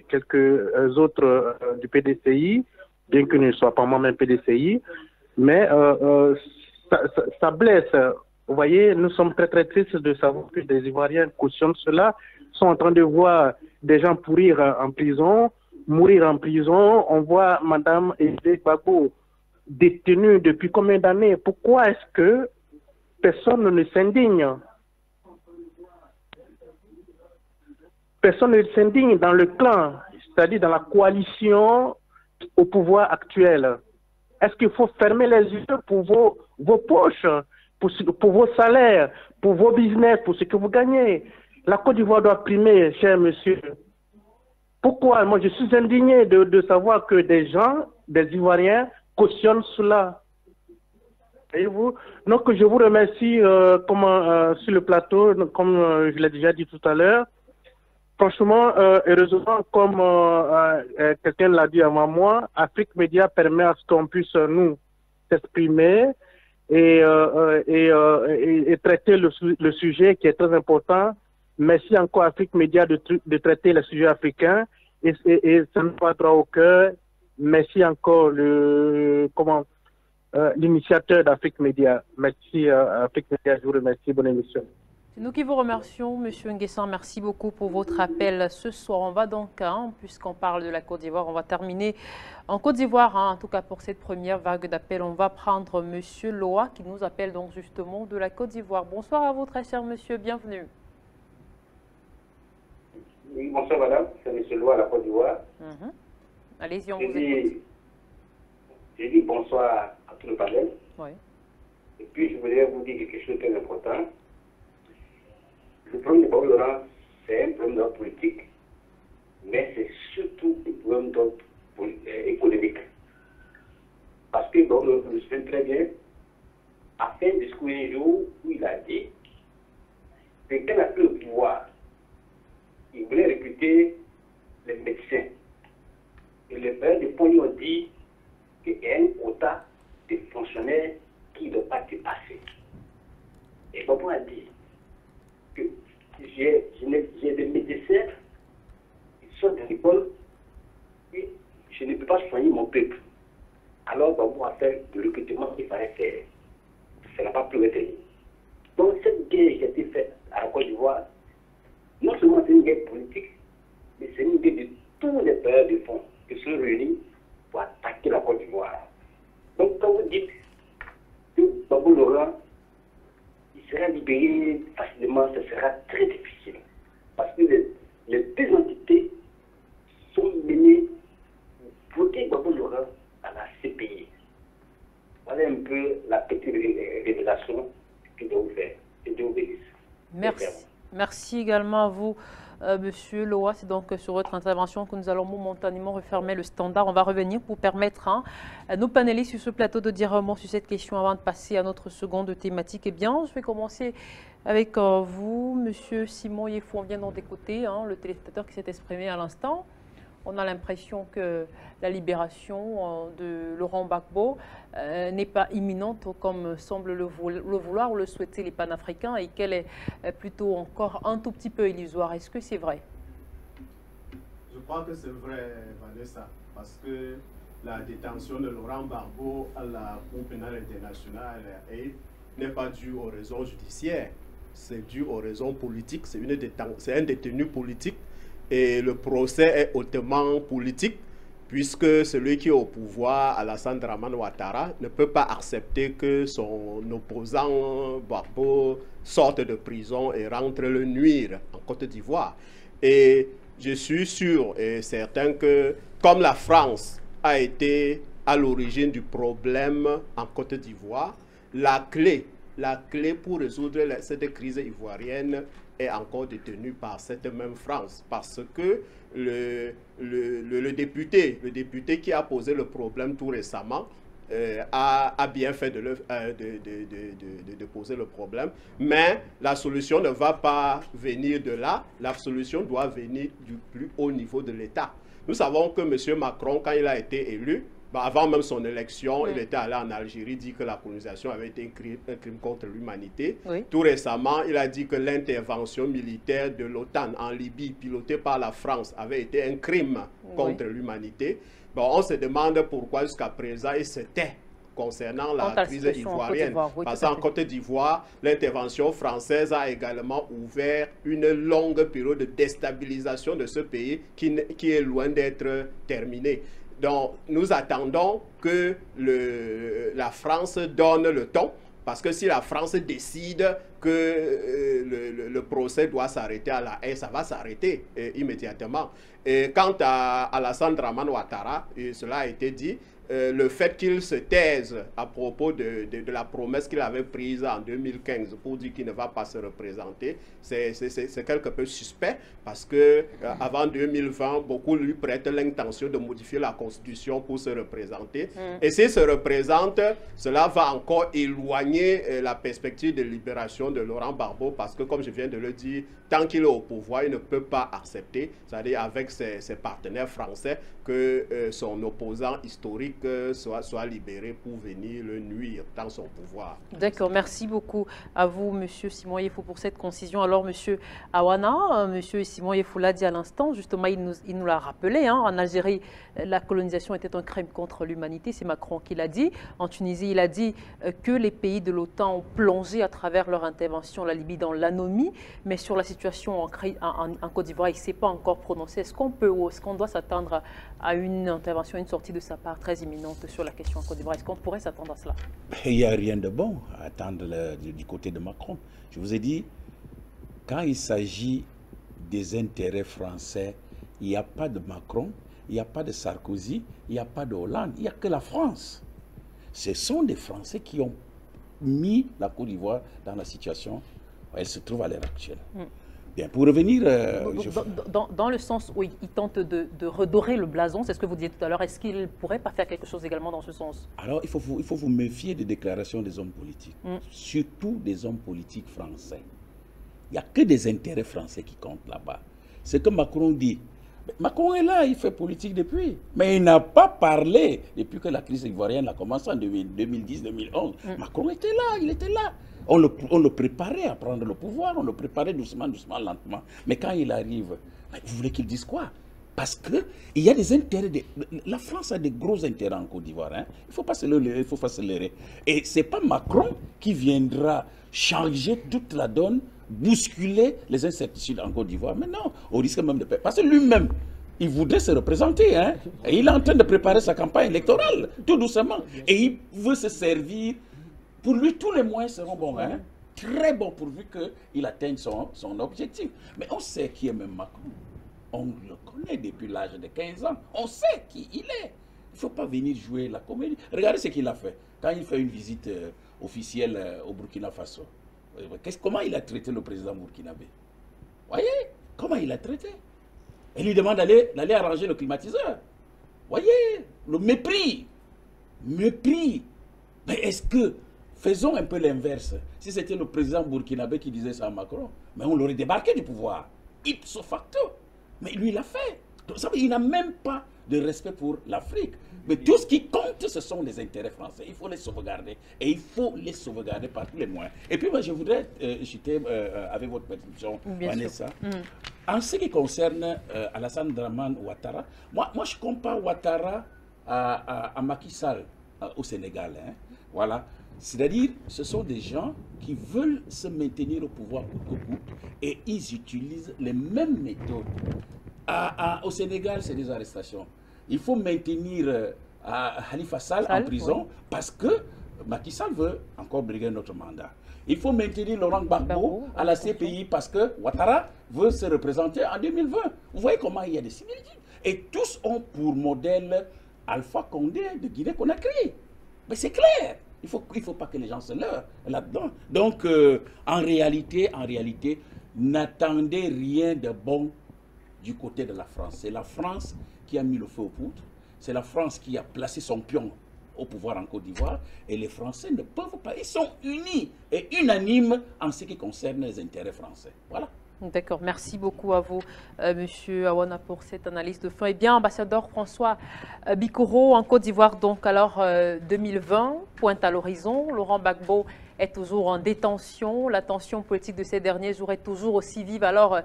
quelques autres du PDCI, bien que je ne sois pas moi-même PDCI, mais ça blesse. Vous voyez, nous sommes très très tristes de savoir que des Ivoiriens cautionnent cela, sont en train de voir des gens mourir en prison. On voit Madame Aïdé Gbagbo détenue depuis combien d'années? Pourquoi est-ce que personne ne s'indigne? Personne ne s'indigne dans le clan, c'est-à-dire dans la coalition au pouvoir actuel. Est-ce qu'il faut fermer les yeux pour vos poches, pour vos salaires, pour vos business, pour ce que vous gagnez? La Côte d'Ivoire doit primer, cher monsieur. Pourquoi? Moi, je suis indigné de savoir que des gens, des Ivoiriens, cautionnent cela. Voyez-vous? Donc, je vous remercie sur le plateau, comme je l'ai déjà dit tout à l'heure. Franchement, heureusement, comme quelqu'un l'a dit avant moi, Afrique Média permet à ce qu'on puisse nous s'exprimer et traiter le sujet qui est très important. Merci encore à Afrique Média de traiter les sujets africains et ça nous va droit au cœur. Merci encore l'initiateur d'Afrique Média. Merci Afrique Média, je vous remercie. Bonne émission. C'est nous qui vous remercions, Monsieur Nguessan. Merci beaucoup pour votre appel ce soir. On va donc, puisqu'on parle de la Côte d'Ivoire, on va terminer en Côte d'Ivoire, en tout cas pour cette première vague d'appels. On va prendre Monsieur Loa qui nous appelle donc justement de la Côte d'Ivoire. Bonsoir à vous, très cher monsieur, bienvenue. Oui, bonsoir madame, c'est Monsieur Loa à la Côte d'Ivoire. Allez-y, on vous écoute. J'ai dit bonsoir à tout le panel. Oui. Et puis je voudrais vous dire quelque chose de très important. Le problème de Bob Laurent, c'est un problème d'ordre politique, mais c'est surtout un problème d'ordre économique. Parce que Bob Laurent, je me souviens très bien, a fait un discours un jour où il a dit que quand il a pris le pouvoir, il voulait recruter les médecins. Et les pères de Pogny ont dit qu'il y a un quota de fonctionnaires qui ne doit pas dépasser. Et Bob a dit que j'ai des médecins qui sont de l'école et je ne peux pas soigner mon peuple. Alors, Babou a fait le recrutement qu'il fallait faire. Ça n'a pas pu retenir. Donc, cette guerre qui a été faite à la Côte d'Ivoire, non seulement c'est une guerre politique, mais c'est une guerre de tous les pays de fonds qui sont réunis pour attaquer la Côte d'Ivoire. Donc, quand vous dites que Babou Laurent sera libéré facilement, ce sera très difficile. Parce que les deux entités sont menées pour voter Babou Laurent à la CPI. Voilà un peu la petite révélation que je dois vous faire. Et Dieu vous bénisse. Merci. Merci également à vous, Monsieur Loa. C'est donc sur votre intervention que nous allons momentanément refermer le standard. On va revenir pour permettre à nos panélistes sur ce plateau de dire un mot sur cette question avant de passer à notre seconde thématique. Eh bien, je vais commencer avec vous, Monsieur Simon Yefou. On vient d'en écouter le téléspectateur qui s'est exprimé à l'instant. On a l'impression que la libération de Laurent Gbagbo n'est pas imminente comme semble le vouloir ou le souhaiter les panafricains et qu'elle est plutôt encore un tout petit peu illusoire. Est-ce que c'est vrai? Je crois que c'est vrai, Vanessa, parce que la détention de Laurent Gbagbo à la Cour pénale internationale n'est pas due aux raisons judiciaires. c'est dû aux raisons politiques, c'est un détenu politique et le procès est hautement politique puisque celui qui est au pouvoir, Alassane Dramane Ouattara, ne peut pas accepter que son opposant Gbagbo sorte de prison et rentre le nuire en Côte d'Ivoire. Et je suis sûr et certain que comme la France a été à l'origine du problème en Côte d'Ivoire, la clé pour résoudre cette crise ivoirienne est encore détenue par cette même France. Parce que le député qui a posé le problème tout récemment a bien fait de poser le problème. Mais la solution ne va pas venir de là. La solution doit venir du plus haut niveau de l'État. Nous savons que M. Macron, quand il a été élu, avant même son élection, il était allé en Algérie, dit que la colonisation avait été un crime contre l'humanité. Tout récemment, il a dit que l'intervention militaire de l'OTAN en Libye, pilotée par la France, avait été un crime contre l'humanité. Bon, on se demande pourquoi jusqu'à présent il se tait concernant la crise ivoirienne. Parce qu'en Côte d'Ivoire, l'intervention française a également ouvert une longue période de déstabilisation de ce pays qui est loin d'être terminée. Donc, nous attendons que la France donne le ton, parce que si la France décide que le procès doit s'arrêter à la haie, ça va s'arrêter immédiatement. Et quant à Alassane Dramane Ouattara, cela a été dit, le fait qu'il se taise à propos de la promesse qu'il avait prise en 2015 pour dire qu'il ne va pas se représenter, c'est quelque peu suspect parce que avant 2020, beaucoup lui prêtent l'intention de modifier la Constitution pour se représenter. Et s'il se représente, cela va encore éloigner la perspective de libération de Laurent Gbagbo parce que, comme je viens de le dire, tant qu'il est au pouvoir, il ne peut pas accepter, c'est-à-dire avec ses partenaires français, que son opposant historique soit libéré pour venir le nuire dans son pouvoir. D'accord, merci beaucoup à vous, M. Simon Yefou, pour cette concision. Alors, M. Awana, M. Simon Yefou l'a dit à l'instant, justement, il nous l'a rappelé, hein, en Algérie, la colonisation était un crime contre l'humanité, c'est Macron qui l'a dit. En Tunisie, il a dit que les pays de l'OTAN ont plongé à travers leur intervention la Libye dans l'anomie, mais sur la situation en Côte d'Ivoire, il ne s'est pas encore prononcé. Est-ce qu'on peut ou est-ce qu'on doit s'attendre à une intervention, une sortie de sa part très imminente sur la question en Côte d'Ivoire? Est-ce qu'on pourrait s'attendre à cela? Il n'y a rien de bon à attendre du côté de Macron. Je vous ai dit, quand il s'agit des intérêts français, il n'y a pas de Macron, il n'y a pas de Sarkozy, il n'y a pas de Hollande, il n'y a que la France. Ce sont des Français qui ont mis la Côte d'Ivoire dans la situation où elle se trouve à l'heure actuelle. Bien, pour revenir... dans le sens où il tente de redorer le blason, c'est ce que vous disiez tout à l'heure, est-ce qu'il ne pourrait pas faire quelque chose également dans ce sens? Alors, il faut vous méfier des déclarations des hommes politiques, surtout des hommes politiques français. Il n'y a que des intérêts français qui comptent là-bas. C'est que Macron dit. Macron est là, il fait politique depuis. Mais il n'a pas parlé depuis que la crise ivoirienne a commencé en 2010-2011. Macron était là, il était là. On le préparait à prendre le pouvoir, on le préparait doucement, doucement, lentement. Mais quand il arrive, vous voulez qu'il dise quoi? Parce qu'il y a des intérêts. La France a des gros intérêts en Côte d'Ivoire. Hein. Il ne faut pas se leurrer, il faut pas se leurrer. Et ce n'est pas Macron qui viendra changer toute la donne, bousculer les incertitudes en Côte d'Ivoire. Mais non, au risque même de perdre. Parce que lui-même, il voudrait se représenter. Hein. Et il est en train de préparer sa campagne électorale, tout doucement. Et il veut se servir. Pour lui, tous les moyens seront bons. Hein. Très bons pourvu qu'il atteigne son objectif. Mais on sait qui est même Macron. On le connaît depuis l'âge de 15 ans. On sait qui il est. Il ne faut pas venir jouer la comédie. Regardez ce qu'il a fait. Quand il fait une visite officielle au Burkina Faso, comment il a traité le président burkinabé? Voyez comment il a traité. Il lui demande d'aller arranger le climatiseur. Voyez le mépris. Mépris. Mais est-ce que, faisons un peu l'inverse. Si c'était le président burkinabé qui disait ça à Macron, mais on l'aurait débarqué du pouvoir. Ipso facto. Mais lui, il l'a fait. Donc, ça veut dire, il n'a même pas de respect pour l'Afrique. Mais tout ce qui compte, ce sont les intérêts français. Il faut les sauvegarder. Et il faut les sauvegarder par tous les moyens. Et puis, moi, je voudrais jeter, avec votre permission, Vanessa, en ce qui concerne Alassane Dramane Ouattara, moi, je compare Ouattara à Macky Sall au Sénégal. Hein. Voilà. C'est-à-dire, ce sont des gens qui veulent se maintenir au pouvoir coûte que coûte et ils utilisent les mêmes méthodes. Au Sénégal, c'est des arrestations. Il faut maintenir Khalifa Sall en prison parce que Macky Sall veut encore briguer notre mandat. Il faut maintenir Laurent Gbagbo à la CPI parce que Ouattara veut se représenter en 2020. Vous voyez comment il y a des similitudes. Et tous ont pour modèle Alpha Condé de Guinée-Conakry. Mais c'est clair. Il faut pas que les gens se leurrent là-dedans. Donc, en réalité, n'attendez rien de bon du côté de la France. C'est la France qui a mis le feu aux poudres. C'est la France qui a placé son pion au pouvoir en Côte d'Ivoire. Et les Français ne peuvent pas. Ils sont unis et unanimes en ce qui concerne les intérêts français. Voilà. D'accord, merci beaucoup à vous, Monsieur Awana, pour cette analyse de fin. Eh bien, ambassadeur François Bikoro, en Côte d'Ivoire, donc alors 2020, pointe à l'horizon. Laurent Gbagbo est toujours en détention. La tension politique de ces derniers jours est toujours aussi vive. Alors,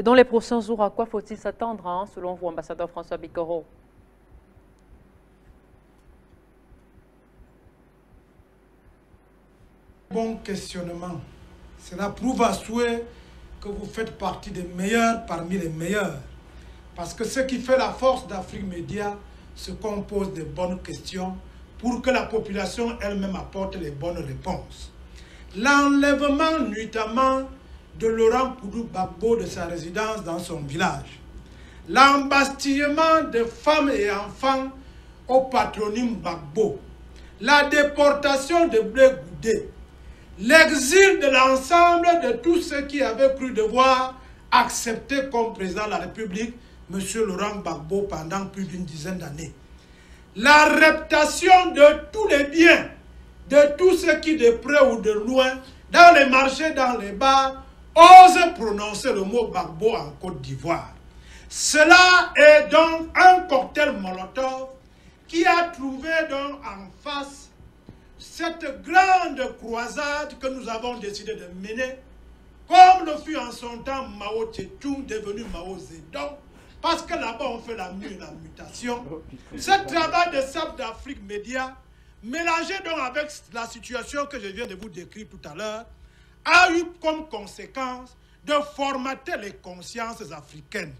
dans les prochains jours, à quoi faut-il s'attendre, hein, selon vous, ambassadeur François Bikoro? Bon questionnement. Cela prouve à souhait que vous faites partie des meilleurs parmi les meilleurs. Parce que ce qui fait la force d'Afrique Média, c'est qu'on pose des bonnes questions pour que la population elle-même apporte les bonnes réponses. L'enlèvement nuitamment de Laurent Poudou Gbagbo de sa résidence dans son village, l'embastillement de femmes et enfants au patronyme Gbagbo, la déportation de Blé Goudé, l'exil de l'ensemble de tous ceux qui avaient cru devoir accepter comme président de la République M. Laurent Gbagbo pendant plus d'une dizaine d'années. La reptation de tous les biens, de tous ceux qui de près ou de loin, dans les marchés, dans les bars, osent prononcer le mot Gbagbo en Côte d'Ivoire. Cela est donc un cocktail Molotov qui a trouvé donc en face cette grande croisade que nous avons décidé de mener, comme le fut en son temps Mao Tse-tung, devenu Mao Zedong, parce que là-bas on fait la mutation. Ce travail de SAP d'Afrique Média, mélangé donc avec la situation que je viens de vous décrire tout à l'heure, a eu comme conséquence de formater les consciences africaines.